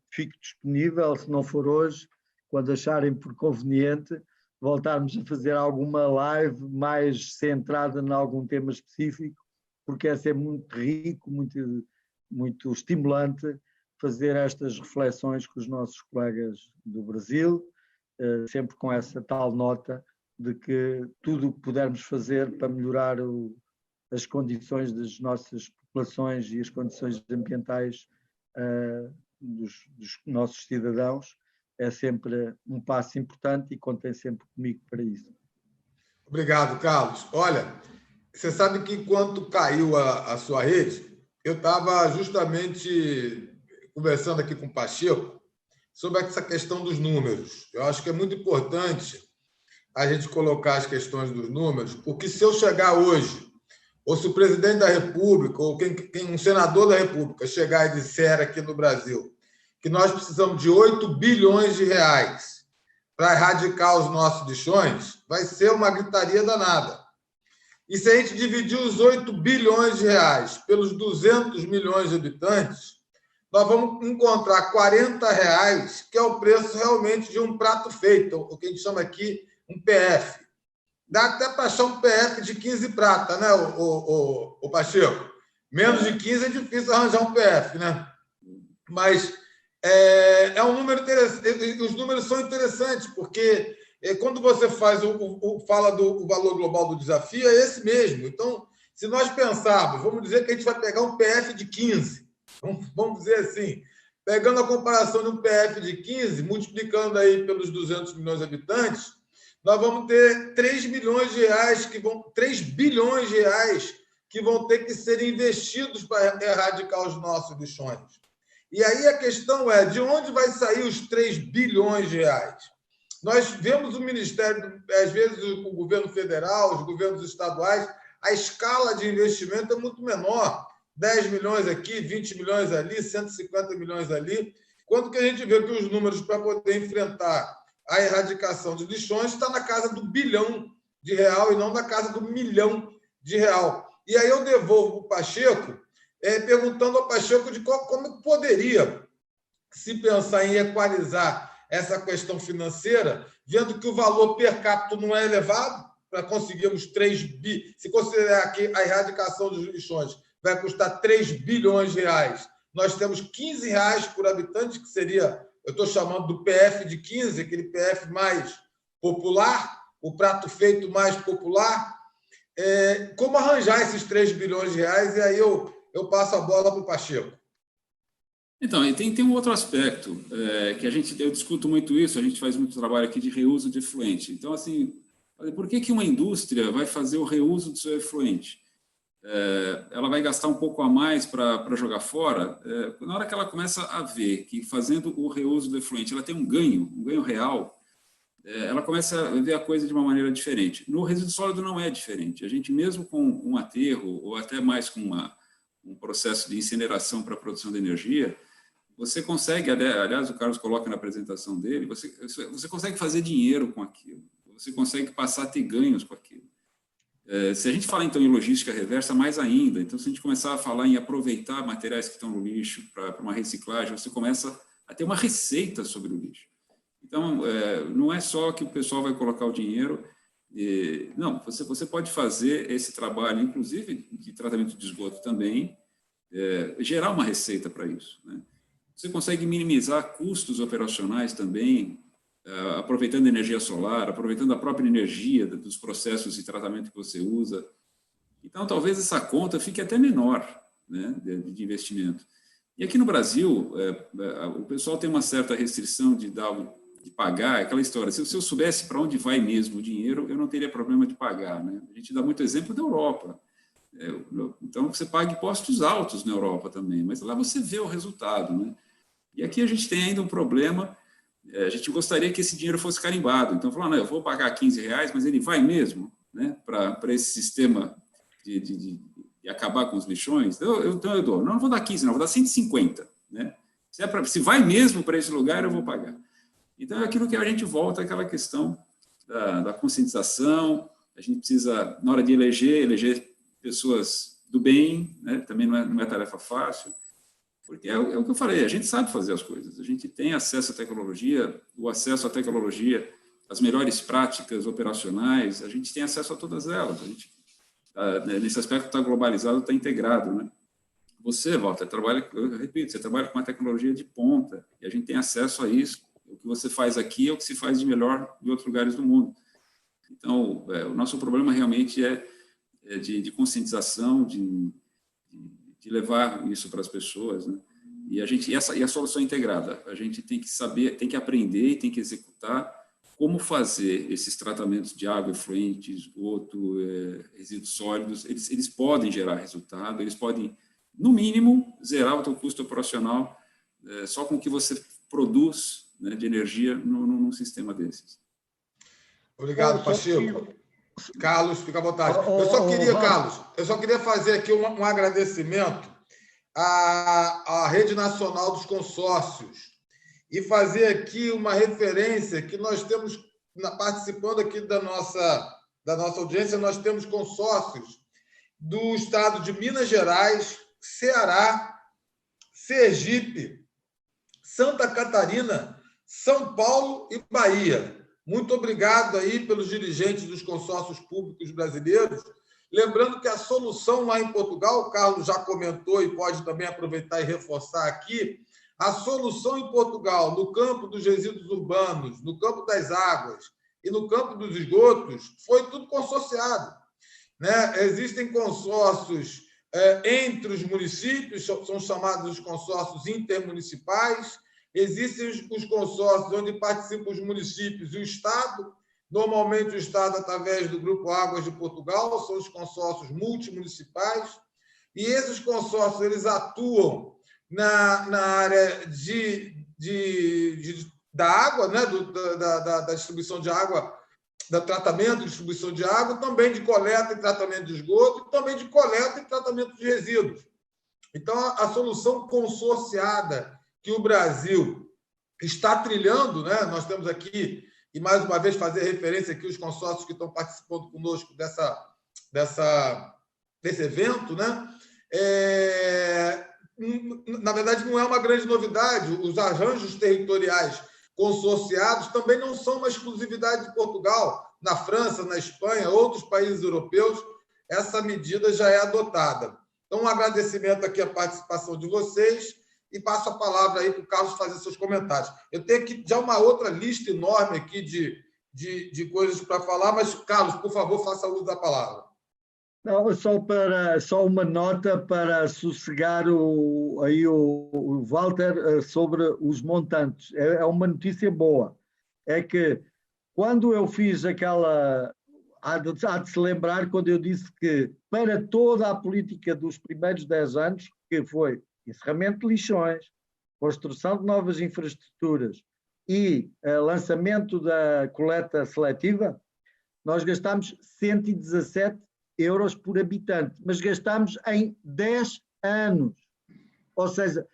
fico disponível, se não for hoje, quando acharem por conveniente, voltarmos a fazer alguma live mais centrada em algum tema específico, porque é sempre muito rico, muito estimulante fazer estas reflexões com os nossos colegas do Brasil, sempre com essa tal nota de que tudo o que pudermos fazer para melhorar as condições das nossas populações e as condições ambientais dos nossos cidadãos é sempre um passo importante e contem sempre comigo para isso. Obrigado, Carlos. Olha, você sabe que quando caiu a sua rede, eu estava justamente conversando aqui com o Pacheco sobre essa questão dos números. Eu acho que é muito importante a gente colocar as questões dos números, porque se eu chegar hoje, ou se o presidente da República, ou um senador da República chegar e disser aqui no Brasil que nós precisamos de 8 bilhões de reais para erradicar os nossos lixões, vai ser uma gritaria danada. E se a gente dividir os 8 bilhões de reais pelos 200 milhões de habitantes, nós vamos encontrar R$40, que é o preço realmente de um prato feito, o que a gente chama aqui um PF. Dá até para achar um PF de 15 prata, né, o Pacheco? Menos de 15 é difícil arranjar um PF, né? Mas é um número interessante. Os números são interessantes, porque quando você fala do valor global do desafio, é esse mesmo. Então, se nós pensarmos, vamos dizer que a gente vai pegar um PF de 15, vamos dizer assim, pegando a comparação de um PF de 15, multiplicando aí pelos 200 milhões de habitantes, nós vamos ter 3 bilhões de reais que vão ter que ser investidos para erradicar os nossos lixões. E aí a questão é, de onde vai sair os 3 bilhões de reais? Nós vemos o Ministério, às vezes o governo federal, os governos estaduais, a escala de investimento é muito menor. 10 milhões aqui, 20 milhões ali, 150 milhões ali. Quando que a gente vê que os números para poder enfrentar a erradicação de lixões está na casa do bilhão de real e não na casa do milhão de real. E aí eu devolvo para o Pacheco, perguntando ao Pacheco de como poderia se pensar em equalizar essa questão financeira, vendo que o valor per capita não é elevado, para conseguirmos 3 bi. Se considerar que a erradicação dos lixões vai custar 3 bilhões de reais, nós temos 15 reais por habitante, que seria, eu estou chamando do PF de 15, aquele PF mais popular, o prato feito mais popular. Como arranjar esses 3 bilhões de reais? E aí eu passo a bola para o Pacheco. Então, e tem um outro aspecto, que eu discuto muito isso, a gente faz muito trabalho aqui de reuso de efluente. Então, assim, por que uma indústria vai fazer o reuso do seu efluente? Ela vai gastar um pouco a mais para jogar fora? Na hora que ela começa a ver que fazendo o reuso do efluente ela tem um ganho real, ela começa a ver a coisa de uma maneira diferente. No resíduo sólido não é diferente. A gente, mesmo com um aterro, ou até mais com um processo de incineração para a produção de energia, você consegue, aliás, o Carlos coloca na apresentação dele, você consegue fazer dinheiro com aquilo, você consegue passar a ter ganhos com aquilo. Se a gente falar, então, em logística reversa, mais ainda. Então, se a gente começar a falar em aproveitar materiais que estão no lixo para uma reciclagem, você começa a ter uma receita sobre o lixo. Então, não é só que o pessoal vai colocar o dinheiro. Não, você pode fazer esse trabalho, inclusive de tratamento de esgoto também, gerar uma receita para isso, né? Você consegue minimizar custos operacionais também, aproveitando energia solar, aproveitando a própria energia dos processos de tratamento que você usa. Então, talvez essa conta fique até menor, né, de investimento. E aqui no Brasil, o pessoal tem uma certa restrição de pagar, aquela história. Se eu soubesse para onde vai mesmo o dinheiro, eu não teria problema de pagar, né? A gente dá muito exemplo da Europa. Então, você paga impostos altos na Europa também, mas lá você vê o resultado, né? E aqui a gente tem ainda um problema. A gente gostaria que esse dinheiro fosse carimbado. Então, falando, eu vou pagar 15 reais, mas ele vai mesmo, né, para esse sistema de acabar com os lixões. Então, eu dou. Não vou dar 15, não, vou dar 150. Né? Se vai mesmo para esse lugar, eu vou pagar. Então, é aquilo que a gente volta àquela questão da conscientização. A gente precisa, na hora de eleger pessoas do bem, né? Também não é tarefa fácil. Porque é o que eu falei, a gente sabe fazer as coisas, a gente tem acesso à tecnologia, o acesso à tecnologia, as melhores práticas operacionais, a gente tem acesso a todas elas, a gente, nesse aspecto está globalizado, está integrado, né? Você, Walter, eu repito, você trabalha com uma tecnologia de ponta, e a gente tem acesso a isso, o que você faz aqui é o que se faz de melhor em outros lugares do mundo. Então, o nosso problema realmente é de conscientização, de levar isso para as pessoas, né? E a solução integrada, a gente tem que saber, tem que aprender e tem que executar como fazer esses tratamentos de água, efluente, esgoto, resíduos sólidos. Eles podem gerar resultado, eles podem, no mínimo, zerar o teu custo operacional só com o que você produz, né, de energia num sistema desses. Obrigado, Pacheco. Carlos, fica à vontade. Carlos, eu só queria fazer aqui um agradecimento à Rede Nacional dos Consórcios e fazer aqui uma referência que nós temos, participando aqui da nossa audiência, nós temos consórcios do estado de Minas Gerais, Ceará, Sergipe, Santa Catarina, São Paulo e Bahia. Muito obrigado aí pelos dirigentes dos consórcios públicos brasileiros. Lembrando que a solução lá em Portugal, o Carlos já comentou e pode também aproveitar e reforçar aqui, a solução em Portugal, no campo dos resíduos urbanos, no campo das águas e no campo dos esgotos, foi tudo consorciado, né? Existem consórcios entre os municípios, são chamados de consórcios intermunicipais. Existem os consórcios onde participam os municípios e o Estado, Normalmente, o Estado, através do Grupo Águas de Portugal, são os consórcios multimunicipais, e esses consórcios eles atuam na área da água, né? Da distribuição de água, do tratamento e distribuição de água, também de coleta e tratamento de esgoto, e também de coleta e tratamento de resíduos. Então, a solução consorciada que o Brasil está trilhando, né? Nós temos aqui, e mais uma vez fazer referência aqui os consórcios que estão participando conosco desse evento, né? Na verdade, não é uma grande novidade. Os arranjos territoriais consorciados também não são uma exclusividade de Portugal. Na França, na Espanha, outros países europeus, essa medida já é adotada. Então, um agradecimento aqui à participação de vocês e passo a palavra aí para o Carlos fazer seus comentários. Eu tenho aqui já uma outra lista enorme aqui de coisas para falar, mas, Carlos, por favor, faça uso da palavra. Não, só uma nota para sossegar o Walter sobre os montantes. É uma notícia boa. É que quando eu fiz aquela... Há de se lembrar quando eu disse que para toda a política dos primeiros 10 anos, que foi encerramento de lixões, construção de novas infraestruturas e lançamento da coleta seletiva, nós gastámos 117 euros por habitante, mas gastámos em 10 anos. Ou seja,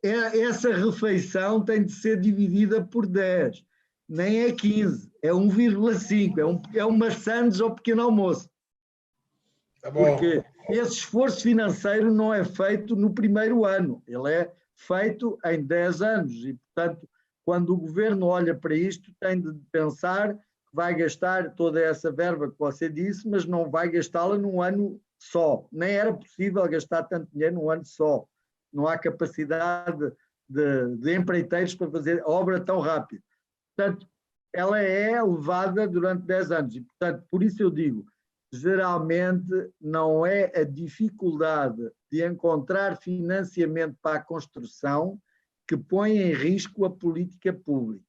essa refeição tem de ser dividida por 10, nem é 15, é 1,5, é uma sandes ao pequeno almoço. Tá bom. Porque esse esforço financeiro não é feito no primeiro ano, ele é feito em 10 anos e, portanto, quando o governo olha para isto, tem de pensar que vai gastar toda essa verba que você disse, mas não vai gastá-la num ano só. Nem era possível gastar tanto dinheiro num ano só. Não há capacidade de empreiteiros para fazer obra tão rápido. Portanto, ela é levada durante 10 anos e, portanto, por isso eu digo, geralmente não é a dificuldade de encontrar financiamento para a construção que põe em risco a política pública.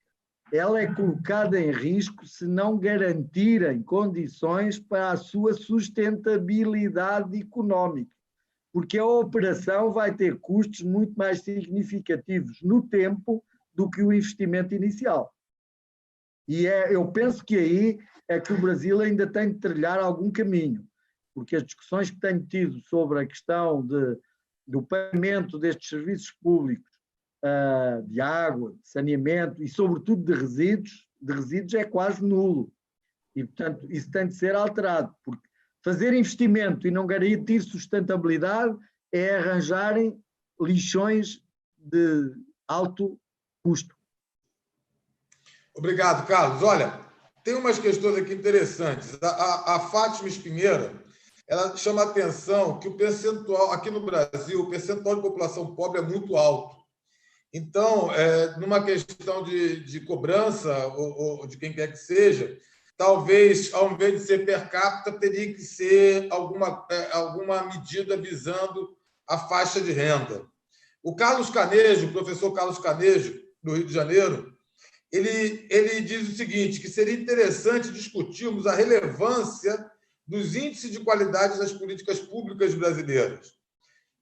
Ela é colocada em risco se não garantirem condições para a sua sustentabilidade económica, porque a operação vai ter custos muito mais significativos no tempo do que o investimento inicial. E eu penso que aí é que o Brasil ainda tem de trilhar algum caminho, porque as discussões que tenho tido sobre a questão do pagamento destes serviços públicos, de água, de saneamento e, sobretudo, de resíduos é quase nulo. E, portanto, isso tem de ser alterado, porque fazer investimento e não garantir sustentabilidade é arranjarem lixões de alto custo. Obrigado, Carlos. Olha, tem umas questões aqui interessantes. A Fátima Espinheira, ela chama a atenção que o percentual, aqui no Brasil, o percentual de população pobre é muito alto. Então, numa questão de cobrança, ou de quem quer que seja, talvez, ao invés de ser per capita, teria que ser alguma medida visando a faixa de renda. O Carlos Canejo, o professor Carlos Canejo, do Rio de Janeiro, ele diz o seguinte, que seria interessante discutirmos a relevância dos índices de qualidade das políticas públicas brasileiras.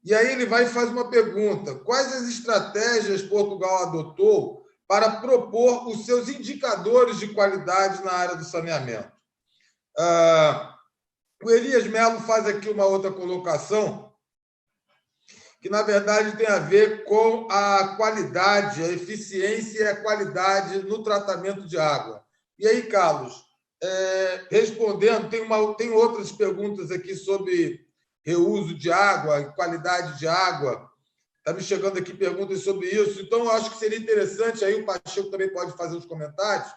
E aí ele vai e faz uma pergunta: quais as estratégias Portugal adotou para propor os seus indicadores de qualidade na área do saneamento? O Elias Melo faz aqui uma outra colocação, que, na verdade, tem a ver com a qualidade, a eficiência e a qualidade no tratamento de água. E aí, Carlos, respondendo, tem outras perguntas aqui sobre reuso de água, qualidade de água. Está me chegando aqui perguntas sobre isso. Então, eu acho que seria interessante, aí o Pacheco também pode fazer os comentários,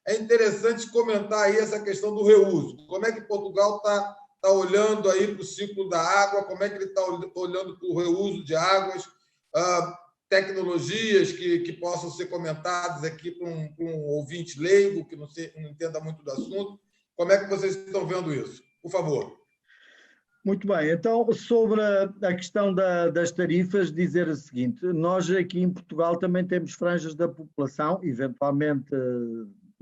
é interessante comentar aí essa questão do reuso. Como é que Portugal está olhando aí para o ciclo da água, como é que ele está olhando para o reuso de águas, tecnologias que possam ser comentadas aqui para um ouvinte leigo, que não entenda muito do assunto. Como é que vocês estão vendo isso? Por favor. Muito bem, então sobre a questão das tarifas, dizer o seguinte: nós aqui em Portugal também temos franjas da população, eventualmente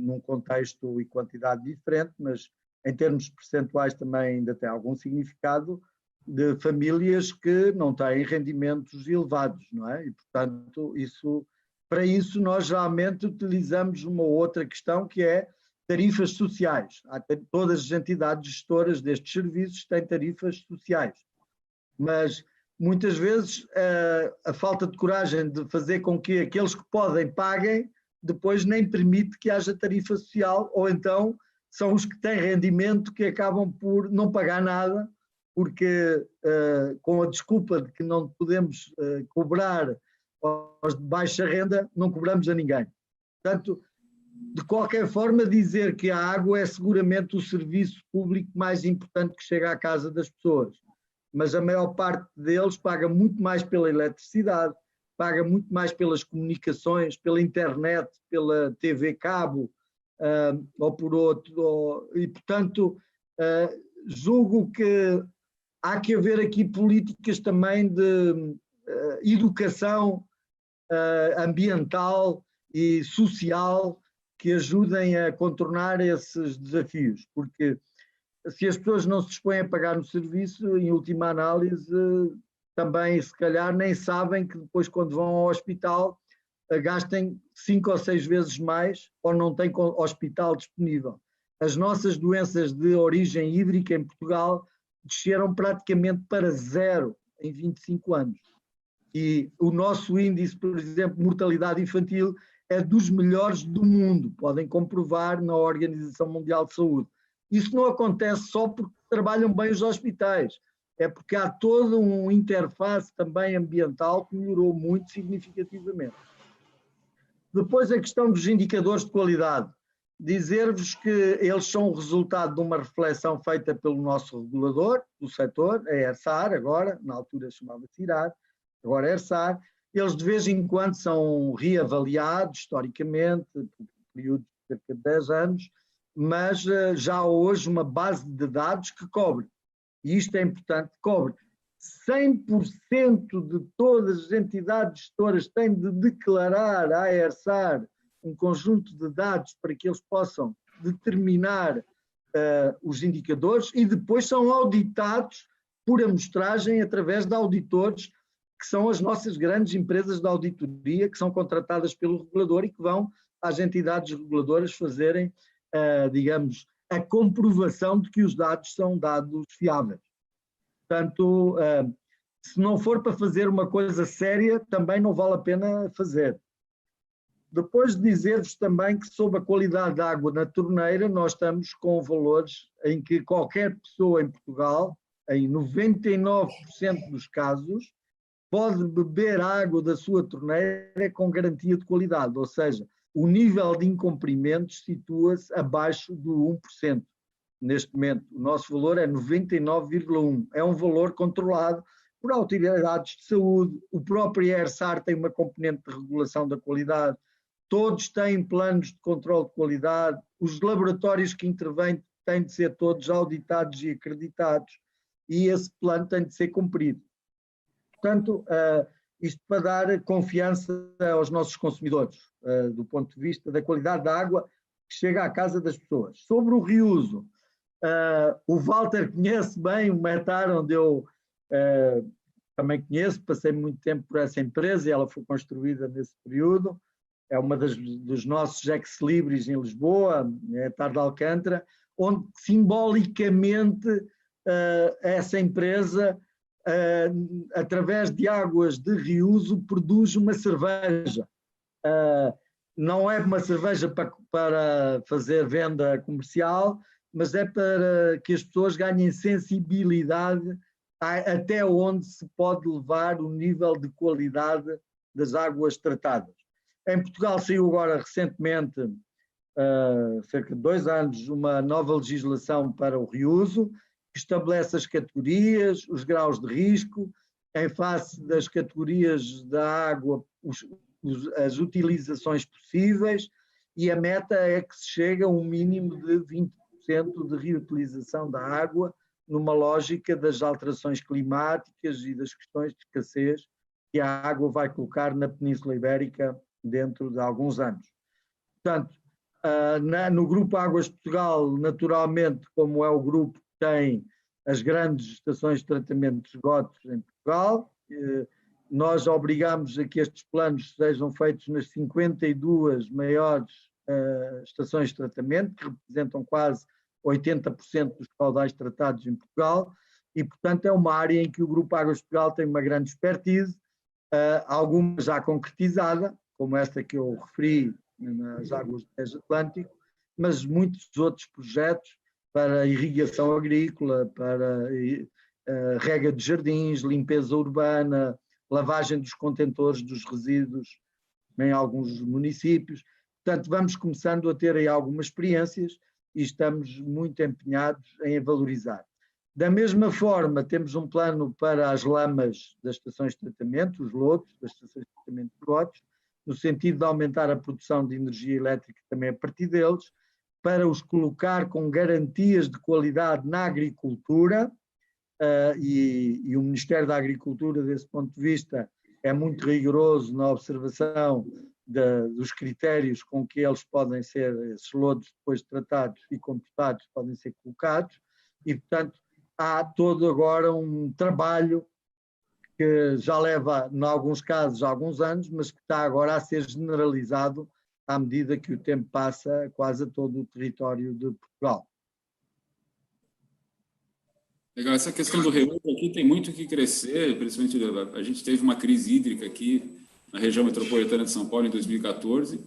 num contexto e quantidade diferente, mas em termos percentuais também ainda tem algum significado, de famílias que não têm rendimentos elevados, não é? E, portanto, para isso nós geralmente utilizamos uma outra questão que é tarifas sociais. Todas as entidades gestoras destes serviços têm tarifas sociais, mas muitas vezes a falta de coragem de fazer com que aqueles que podem paguem, depois nem permite que haja tarifa social, ou então são os que têm rendimento que acabam por não pagar nada, porque com a desculpa de que não podemos cobrar aos de baixa renda, não cobramos a ninguém. Portanto, de qualquer forma, dizer que a água é seguramente o serviço público mais importante que chega à casa das pessoas, mas a maior parte deles paga muito mais pela eletricidade, paga muito mais pelas comunicações, pela internet, pela TV cabo, ou por outro, e portanto julgo que há que haver aqui políticas também de educação ambiental e social que ajudem a contornar esses desafios, porque se as pessoas não se dispõem a pagar no serviço, em última análise, também se calhar nem sabem que depois quando vão ao hospital gastem 5 ou 6 vezes mais ou não têm hospital disponível. As nossas doenças de origem hídrica em Portugal desceram praticamente para 0 em 25 anos. E o nosso índice, por exemplo, de mortalidade infantil é dos melhores do mundo, podem comprovar na Organização Mundial de Saúde. Isso não acontece só porque trabalham bem os hospitais, é porque há toda uma interface também ambiental que melhorou muito significativamente. Depois a questão dos indicadores de qualidade. Dizer-vos que eles são o resultado de uma reflexão feita pelo nosso regulador do setor, a ERSAR agora, na altura chamava-se IRAR, agora é ERSAR. Eles de vez em quando são reavaliados historicamente, por um período de cerca de 10 anos, mas já há hoje uma base de dados que cobre, e isto é importante, cobre 100% de todas as entidades gestoras têm de declarar à ERSAR um conjunto de dados para que eles possam determinar os indicadores e depois são auditados por amostragem através de auditores que são as nossas grandes empresas de auditoria que são contratadas pelo regulador e que vão às entidades reguladoras fazerem, digamos, a comprovação de que os dados são dados fiáveis. Portanto, se não for para fazer uma coisa séria, também não vale a pena fazer. Depois de dizer-vos também que sobre a qualidade da água na torneira, nós estamos com valores em que qualquer pessoa em Portugal, em 99% dos casos, pode beber água da sua torneira com garantia de qualidade, ou seja, o nível de incumprimentos situa-se abaixo do 1%. Neste momento, o nosso valor é 99,1%. É um valor controlado por autoridades de saúde, o próprio ERSAR tem uma componente de regulação da qualidade, todos têm planos de controle de qualidade, os laboratórios que intervêm têm de ser todos auditados e acreditados, e esse plano tem de ser cumprido. Portanto, isto para dar confiança aos nossos consumidores, do ponto de vista da qualidade da água que chega à casa das pessoas. Sobre o reuso, o Walter conhece bem o Metar, onde eu também conheço, passei muito tempo por essa empresa e ela foi construída nesse período. É uma dos nossos ex-libris em Lisboa, Metar de Alcântara, onde simbolicamente essa empresa, através de águas de reuso, produz uma cerveja. Não é uma cerveja para fazer venda comercial, mas é para que as pessoas ganhem sensibilidade até onde se pode levar o nível de qualidade das águas tratadas. Em Portugal saiu agora recentemente, cerca de 2 anos, uma nova legislação para o reuso, que estabelece as categorias, os graus de risco, em face das categorias da água, as utilizações possíveis, e a meta é que se chegue a um mínimo de 20% de reutilização da água, numa lógica das alterações climáticas e das questões de escassez que a água vai colocar na Península Ibérica dentro de alguns anos. Portanto, No Grupo Águas de Portugal, naturalmente, como é o grupo que tem as grandes estações de tratamento de esgotos em Portugal, nós obrigamos a que estes planos sejam feitos nas 52 maiores estações de tratamento, que representam quase 80% dos caudais tratados em Portugal, e, portanto, é uma área em que o Grupo Águas de Portugal tem uma grande expertise, alguma já concretizada, como esta que eu referi nas águas do Tejo Atlântico, mas muitos outros projetos para irrigação agrícola, para rega de jardins, limpeza urbana, lavagem dos contentores dos resíduos em alguns municípios. Portanto, vamos começando a ter aí algumas experiências e estamos muito empenhados em valorizar. Da mesma forma, temos um plano para as lamas das estações de tratamento, os lodos das estações de tratamento de esgotos, no sentido de aumentar a produção de energia elétrica também a partir deles, para os colocar com garantias de qualidade na agricultura, e o Ministério da Agricultura, desse ponto de vista, é muito rigoroso na observação dos critérios com que eles podem ser, esses lodos depois tratados e compostados, podem ser colocados, e, portanto, há todo agora um trabalho que já leva, em alguns casos, alguns anos, mas que está agora a ser generalizado à medida que o tempo passa quase a todo o território de Portugal. Legal, essa questão do reuso aqui tem muito que crescer, principalmente a gente teve uma crise hídrica aqui na região metropolitana de São Paulo em 2014,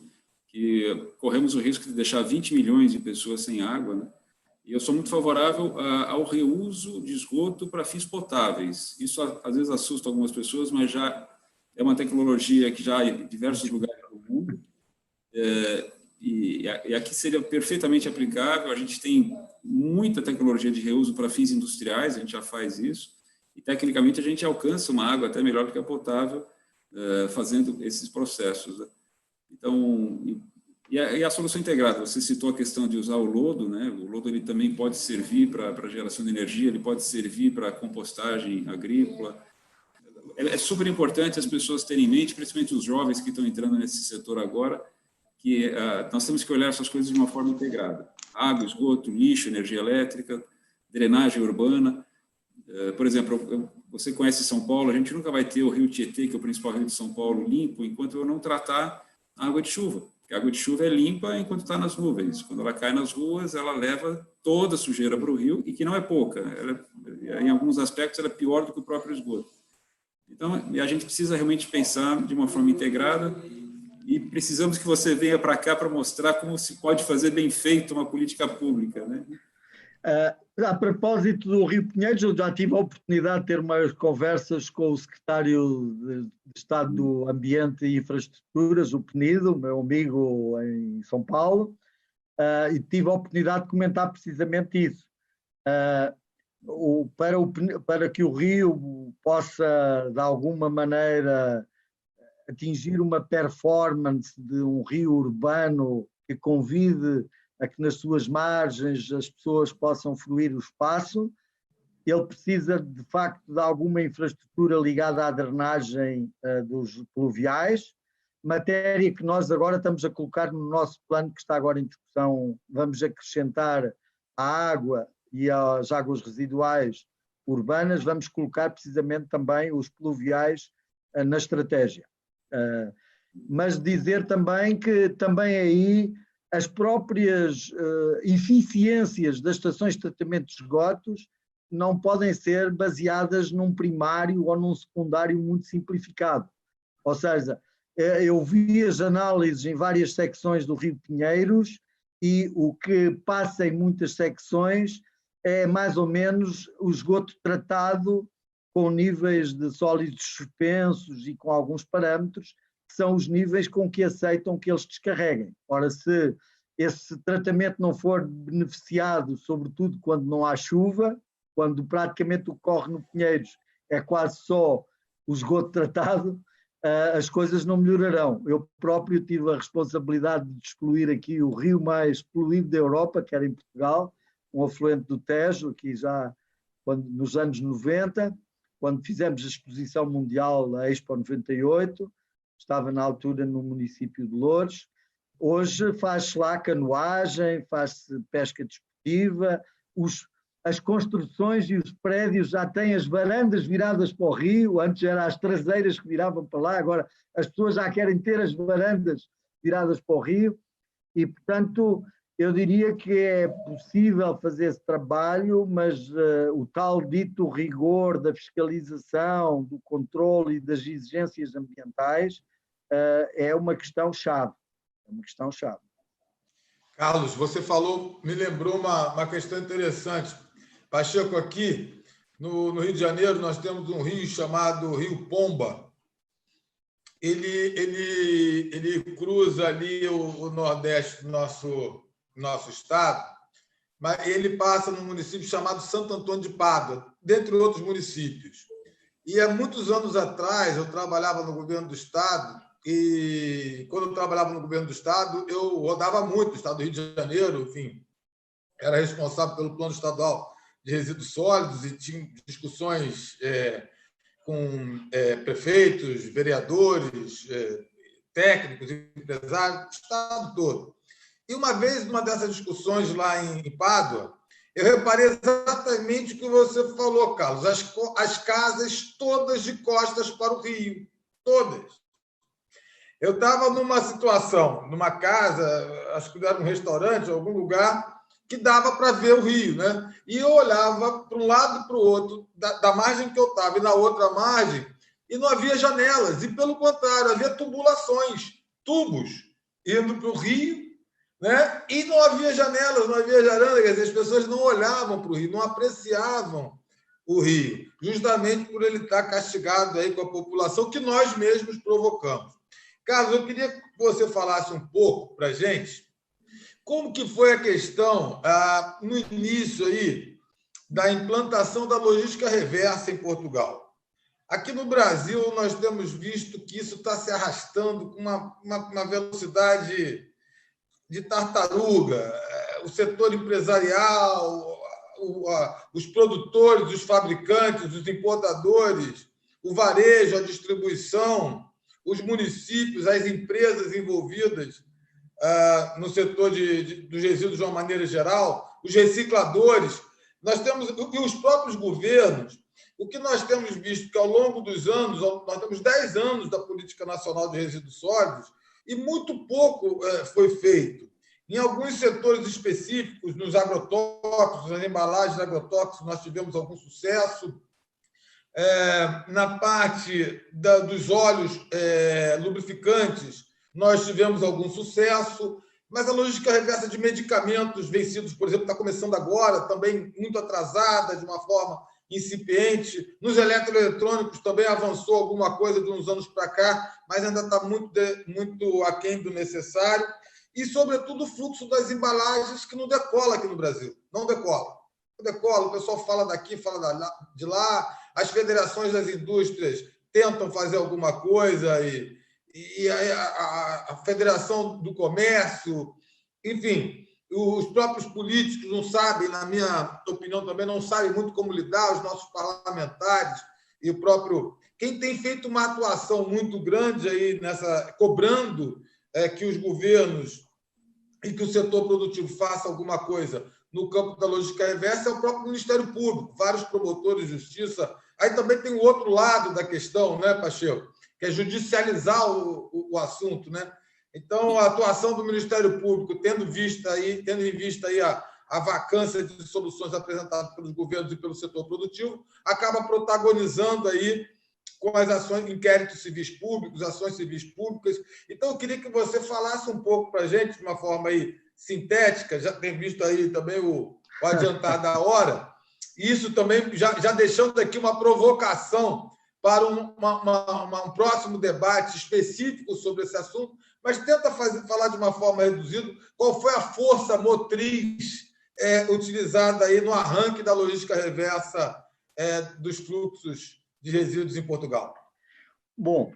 que corremos o risco de deixar 20 milhões de pessoas sem água, né? E eu sou muito favorável ao reuso de esgoto para fins potáveis. Isso às vezes assusta algumas pessoas, mas já é uma tecnologia que já há em diversos lugares do mundo. E aqui seria perfeitamente aplicável. A gente tem muita tecnologia de reuso para fins industriais, a gente já faz isso. E, tecnicamente, a gente alcança uma água até melhor do que a potável fazendo esses processos, né? Então, e a solução integrada, você citou a questão de usar o lodo, né? O lodo ele também pode servir para geração de energia, ele pode servir para compostagem agrícola. É super importante as pessoas terem em mente, principalmente os jovens que estão entrando nesse setor agora, que nós temos que olhar essas coisas de uma forma integrada. Água, esgoto, lixo, energia elétrica, drenagem urbana. Por exemplo, você conhece São Paulo, a gente nunca vai ter o rio Tietê, que é o principal rio de São Paulo, limpo, enquanto eu não tratar a água de chuva. A água de chuva é limpa enquanto está nas nuvens. Quando ela cai nas ruas, ela leva toda a sujeira para o rio, e que não é pouca. Em alguns aspectos, ela é pior do que o próprio esgoto. Então, a gente precisa realmente pensar de uma forma integrada, e precisamos que você venha para cá para mostrar como se pode fazer bem feito uma política pública, né? A propósito do Rio Pinheiros, eu já tive a oportunidade de ter umas conversas com o secretário de Estado do Ambiente e Infraestruturas, o Penido, meu amigo em São Paulo, e tive a oportunidade de comentar precisamente isso. Para que o rio possa, de alguma maneira, atingir uma performance de um rio urbano que convide a que nas suas margens as pessoas possam fruir o espaço, ele precisa de facto de alguma infraestrutura ligada à drenagem dos pluviais, matéria que nós agora estamos a colocar no nosso plano que está agora em discussão. Vamos acrescentar à água e às águas residuais urbanas, vamos colocar precisamente também os pluviais na estratégia. Mas dizer também que também aí as próprias eficiências das estações de tratamento de esgotos não podem ser baseadas num primário ou num secundário muito simplificado. Ou seja, eu vi as análises em várias secções do Rio Pinheiros e o que passa em muitas secções é mais ou menos o esgoto tratado com níveis de sólidos suspensos e com alguns parâmetros, que são os níveis com que aceitam que eles descarreguem. Ora, se esse tratamento não for beneficiado, sobretudo quando não há chuva, quando praticamente o que corre no Pinheiros é quase só o esgoto tratado, as coisas não melhorarão. Eu próprio tive a responsabilidade de despoluir aqui o rio mais poluído da Europa, que era em Portugal, um afluente do Tejo, aqui já nos anos 90, quando fizemos a exposição mundial, a Expo 98, estava na altura no município de Loures. Hoje faz-se lá canoagem, faz-se pesca desportiva, as construções e os prédios já têm as varandas viradas para o rio, antes eram as traseiras que viravam para lá, agora as pessoas já querem ter as varandas viradas para o rio e, portanto, eu diria que é possível fazer esse trabalho, mas o tal dito rigor da fiscalização, do controle e das exigências ambientais é uma questão-chave. É uma questão-chave. Carlos, você falou, me lembrou uma questão interessante. Pacheco, aqui no Rio de Janeiro, nós temos um rio chamado Rio Pomba. Ele cruza ali o Nordeste do nosso estado, mas ele passa num município chamado Santo Antônio de Pádua, dentre outros municípios. E há muitos anos atrás, eu trabalhava no governo do estado, e quando eu trabalhava no governo do estado, eu rodava muito no estado do Rio de Janeiro, enfim, era responsável pelo plano estadual de resíduos sólidos e tinha discussões com prefeitos, vereadores, técnicos, empresários, do estado todo. E uma vez, numa dessas discussões lá em Pádua, eu reparei exatamente o que você falou, Carlos, as casas todas de costas para o rio, todas. Eu estava numa situação, numa casa, acho que era um restaurante, algum lugar, que dava para ver o rio, né? E eu olhava para um lado e para o outro, da margem que eu estava e na outra margem, e não havia janelas, e pelo contrário, havia tubulações, tubos, indo para o rio, né? E não havia janelas, não havia varanda, quer dizer, as pessoas não olhavam para o rio, não apreciavam o rio, justamente por ele estar castigado aí com a população que nós mesmos provocamos. Carlos, eu queria que você falasse um pouco para a gente como que foi a questão no início aí da implantação da logística reversa em Portugal. Aqui no Brasil, nós temos visto que isso está se arrastando com uma velocidade de tartaruga. O setor empresarial, os produtores, os fabricantes, os importadores, o varejo, a distribuição, os municípios, as empresas envolvidas no setor dos resíduos de uma maneira geral, os recicladores, nós temos, e os próprios governos, o que nós temos visto que ao longo dos anos, nós temos 10 anos da Política Nacional de Resíduos Sólidos e muito pouco foi feito. Em alguns setores específicos, nos agrotóxicos, nas embalagens agrotóxicos, nós tivemos algum sucesso. Na parte dos óleos lubrificantes, nós tivemos algum sucesso, mas a logística reversa de medicamentos vencidos, por exemplo, está começando agora, também muito atrasada, de uma forma incipiente. Nos eletroeletrônicos também avançou alguma coisa de uns anos para cá, mas ainda está muito aquém do necessário. E, sobretudo, o fluxo das embalagens, que não decola aqui no Brasil. Não decola. Não decola, o pessoal fala daqui, fala de lá, as federações das indústrias tentam fazer alguma coisa e a Federação do Comércio, enfim, os próprios políticos não sabem, na minha opinião também, não sabem muito como lidar, os nossos parlamentares e o próprio... Quem tem feito uma atuação muito grande aí cobrando que os governos e que o setor produtivo faça alguma coisa no campo da logística reversa é o próprio Ministério Público, vários promotores de justiça. Aí também tem o outro lado da questão, né, Pacheco? Que é judicializar o assunto, né? Então, a atuação do Ministério Público, tendo em vista aí a vacância de soluções apresentadas pelos governos e pelo setor produtivo, acaba protagonizando aí com as ações, inquéritos civis públicos, ações civis públicas. Então, eu queria que você falasse um pouco para a gente, de uma forma aí sintética, já tem visto aí também o adiantar da hora, e isso também já deixando aqui uma provocação para um próximo debate específico sobre esse assunto, mas tenta falar de uma forma reduzida qual foi a força motriz utilizada aí no arranque da logística reversa dos fluxos de resíduos em Portugal. Bom,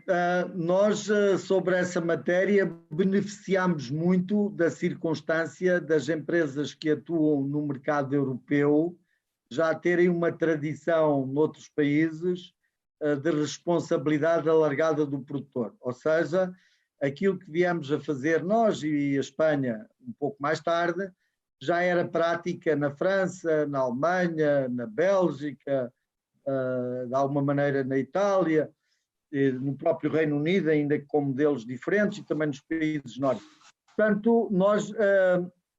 nós sobre essa matéria beneficiamos muito da circunstância das empresas que atuam no mercado europeu já terem uma tradição noutros países de responsabilidade alargada do produtor, ou seja, aquilo que viemos a fazer nós e a Espanha um pouco mais tarde, já era prática na França, na Alemanha, na Bélgica, de alguma maneira na Itália, no próprio Reino Unido, ainda com modelos diferentes, e também nos países nórdicos. Portanto,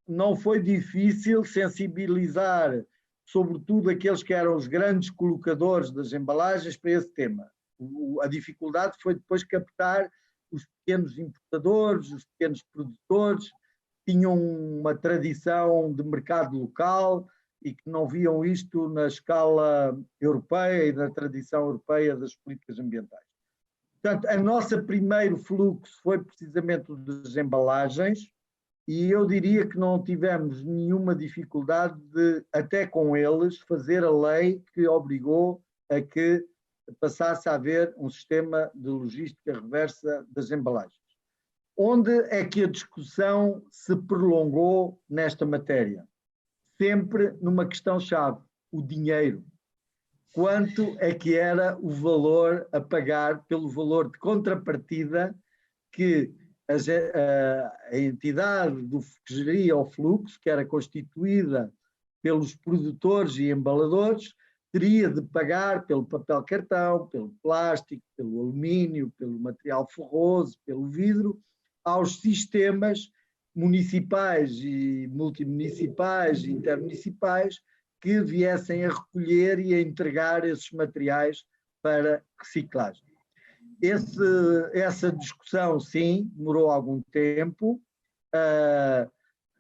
não foi difícil sensibilizar, sobretudo aqueles que eram os grandes colocadores das embalagens, para esse tema. A dificuldade foi depois captar os pequenos importadores, os pequenos produtores, tinham uma tradição de mercado local e que não viam isto na escala europeia e na tradição europeia das políticas ambientais. Portanto, o nosso primeiro fluxo foi precisamente o das embalagens, e eu diria que não tivemos nenhuma dificuldade de, até com eles, fazer a lei que obrigou a que passasse a haver um sistema de logística reversa das embalagens. Onde é que a discussão se prolongou nesta matéria? Sempre numa questão-chave, o dinheiro. Quanto é que era o valor a pagar pelo valor de contrapartida que a entidade que geria o fluxo, que era constituída pelos produtores e embaladores, teria de pagar pelo papel cartão, pelo plástico, pelo alumínio, pelo material ferroso, pelo vidro, aos sistemas municipais e multimunicipais e intermunicipais que viessem a recolher e a entregar esses materiais para reciclagem. Essa discussão, sim, demorou algum tempo.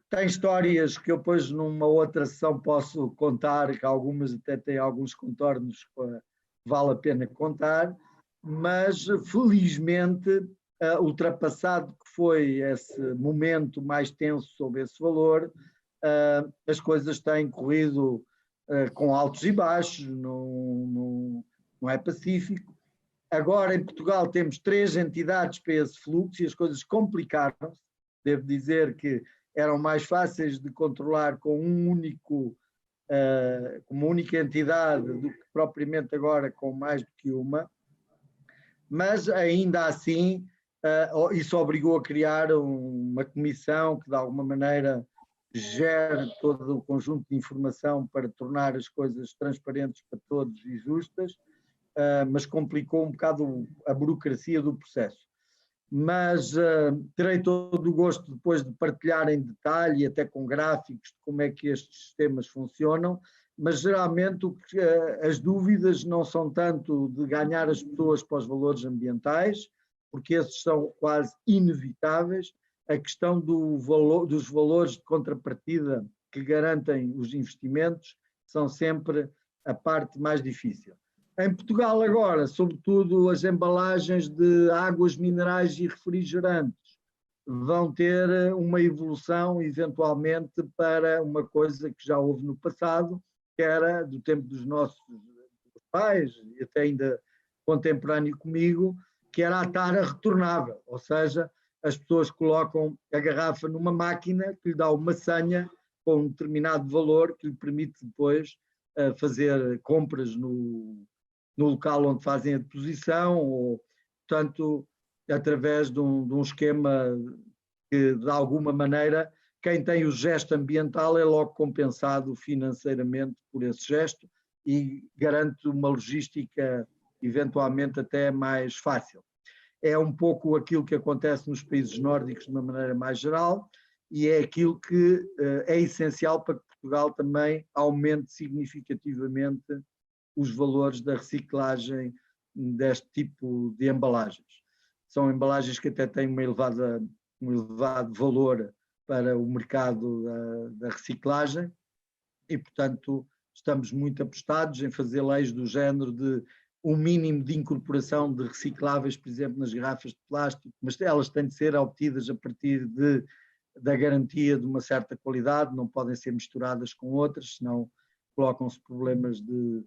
Tem histórias que eu depois numa outra sessão posso contar, que algumas até têm alguns contornos que vale a pena contar, mas felizmente, ultrapassado que foi esse momento mais tenso sobre esse valor, as coisas têm corrido com altos e baixos, não é pacífico. Agora em Portugal temos 3 entidades para esse fluxo e as coisas complicaram-se. Devo dizer que eram mais fáceis de controlar com uma única entidade do que propriamente agora com mais do que uma, mas ainda assim isso obrigou a criar uma comissão que de alguma maneira gere todo o conjunto de informação para tornar as coisas transparentes para todos e justas, mas complicou um bocado a burocracia do processo. Mas terei todo o gosto depois de partilhar em detalhe, até com gráficos, de como é que estes sistemas funcionam, mas geralmente as dúvidas não são tanto de ganhar as pessoas para os valores ambientais, porque esses são quase inevitáveis, a questão dos valores de contrapartida que garantem os investimentos são sempre a parte mais difícil. Em Portugal agora, sobretudo as embalagens de águas minerais e refrigerantes vão ter uma evolução eventualmente para uma coisa que já houve no passado, que era do tempo dos nossos pais, e até ainda contemporâneo comigo, que era a tara retornável, ou seja, as pessoas colocam a garrafa numa máquina que lhe dá uma senha com um determinado valor que lhe permite depois fazer compras no local onde fazem a deposição, ou, portanto, através de um esquema que, de alguma maneira, quem tem o gesto ambiental é logo compensado financeiramente por esse gesto e garante uma logística eventualmente até mais fácil. É um pouco aquilo que acontece nos países nórdicos de uma maneira mais geral e é aquilo que é essencial para que Portugal também aumente significativamente os valores da reciclagem deste tipo de embalagens. São embalagens que até têm um elevado valor para o mercado da reciclagem e, portanto, estamos muito apostados em fazer leis do género de um mínimo de incorporação de recicláveis, por exemplo, nas garrafas de plástico, mas elas têm de ser obtidas a partir da garantia de uma certa qualidade, não podem ser misturadas com outras, senão colocam-se problemas de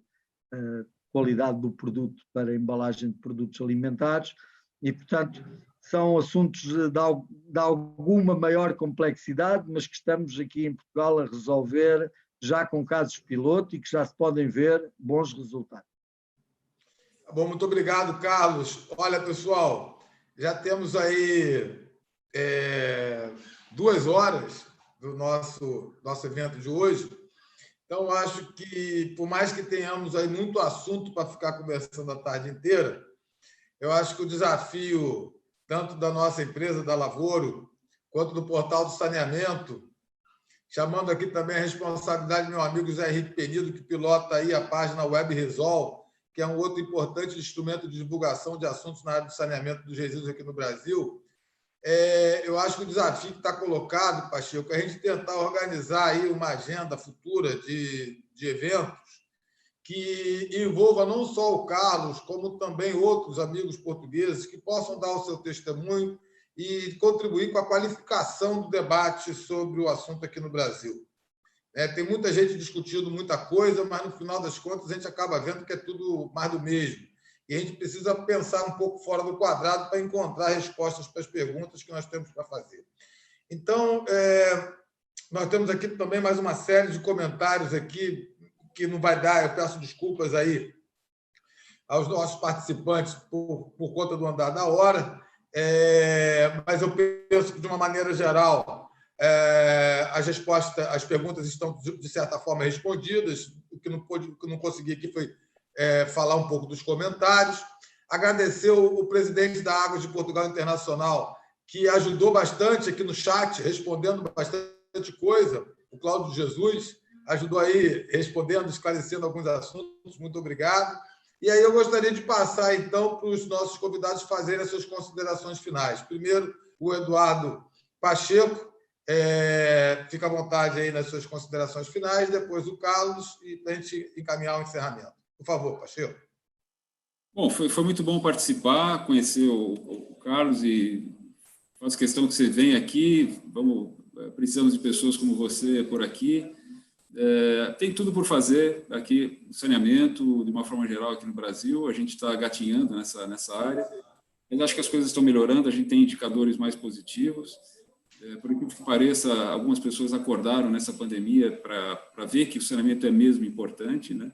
qualidade do produto para a embalagem de produtos alimentares e, portanto, são assuntos de alguma maior complexidade, mas que estamos aqui em Portugal a resolver já com casos piloto e que já se podem ver bons resultados. Bom, muito obrigado, Carlos. Olha, pessoal, Já temos aí 2 horas do nosso evento de hoje. Então, acho que, por mais que tenhamos aí muito assunto para ficar conversando a tarde inteira, eu acho que o desafio, tanto da nossa empresa, da Lavoro, quanto do Portal do Saneamento, chamando aqui também a responsabilidade do meu amigo Zé Henrique Penido, que pilota aí a página Web Resol, que é um outro importante instrumento de divulgação de assuntos na área do saneamento dos resíduos aqui no Brasil. Eu acho que o desafio que está colocado, Pacheco, é a gente tentar organizar aí uma agenda futura de eventos que envolva não só o Carlos, como também outros amigos portugueses que possam dar o seu testemunho e contribuir com a qualificação do debate sobre o assunto aqui no Brasil. Tem muita gente discutindo muita coisa, mas, no final das contas, a gente acaba vendo que é tudo mais do mesmo. E a gente precisa pensar um pouco fora do quadrado para encontrar respostas para as perguntas que nós temos para fazer. Então, nós temos aqui também mais uma série de comentários aqui, que não vai dar, eu peço desculpas aí aos nossos participantes por conta do andar da hora, mas eu penso que, de uma maneira geral, as perguntas estão, de certa forma, respondidas. O que não consegui aqui foi falar um pouco dos comentários. Agradecer o presidente da Águas de Portugal Internacional, que ajudou bastante aqui no chat, respondendo bastante coisa. O Cláudio Jesus ajudou aí, respondendo, esclarecendo alguns assuntos. Muito obrigado. E aí eu gostaria de passar, então, para os nossos convidados fazerem as suas considerações finais. Primeiro, o Eduardo Pacheco. Fica à vontade aí nas suas considerações finais, depois o Carlos, e para a gente encaminhar o encerramento. Por favor, Pacheco. Bom, foi muito bom participar, conhecer o Carlos, e faço questão que você venha aqui. Precisamos de pessoas como você por aqui. Tem tudo por fazer aqui no saneamento, de uma forma geral, aqui no Brasil. A gente está gatinhando nessa área. Mas acho que as coisas estão melhorando, a gente tem indicadores mais positivos. Por incrível que pareça, algumas pessoas acordaram nessa pandemia para ver que o saneamento é mesmo importante, né?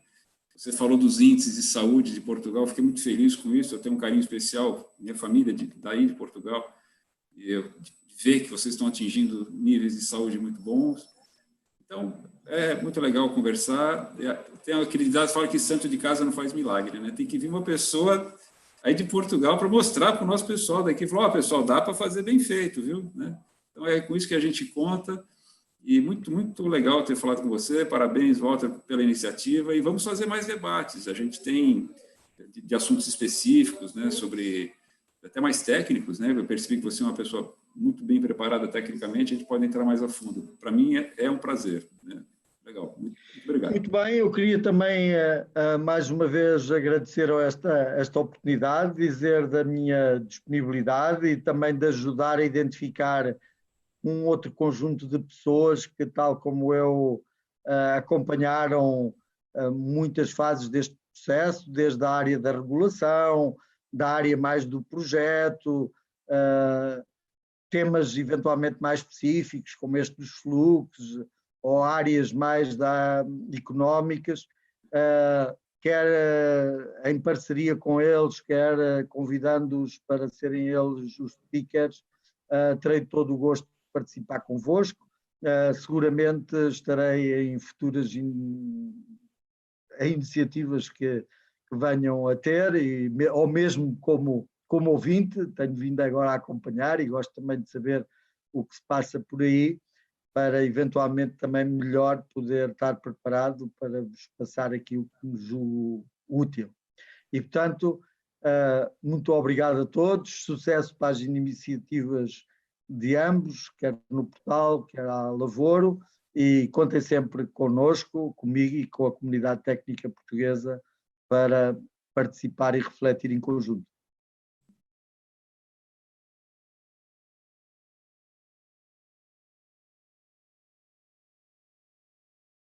Você falou dos índices de saúde de Portugal, fiquei muito feliz com isso. Eu tenho um carinho especial, minha família daí de Portugal, e eu ver que vocês estão atingindo níveis de saúde muito bons. Então, é muito legal conversar. Tem aquele ditado que fala que santo de casa não faz milagre, né? Tem que vir uma pessoa aí de Portugal para mostrar para o nosso pessoal daqui, falar, pessoal, dá para fazer bem feito, viu? Né? Então, é com isso que a gente conta, e muito, muito legal ter falado com você. Parabéns, Walter, pela iniciativa, e vamos fazer mais debates. A gente tem de assuntos específicos, né, sobre, até mais técnicos, né? Eu percebi que você é uma pessoa muito bem preparada tecnicamente, a gente pode entrar mais a fundo. Para mim, é um prazer, né? Legal, muito obrigado. Muito bem, eu queria também, mais uma vez, agradecer esta oportunidade, dizer da minha disponibilidade e também de ajudar a identificar um outro conjunto de pessoas que, tal como eu, acompanharam muitas fases deste processo, desde a área da regulação, da área mais do projeto, temas eventualmente mais específicos, como este dos fluxos, ou áreas mais económicas, quer em parceria com eles, quer convidando-os para serem eles os speakers. Terei todo o gosto de participar convosco. Seguramente estarei em futuras iniciativas que venham a ter, ou mesmo como ouvinte. Tenho vindo agora a acompanhar e gosto também de saber o que se passa por aí, para eventualmente também melhor poder estar preparado para vos passar aqui o que me julgo útil. E, portanto, muito obrigado a todos, sucesso para as iniciativas de ambos, quer no portal, quer à Lavoro, e contem sempre connosco, comigo e com a comunidade técnica portuguesa para participar e refletir em conjunto.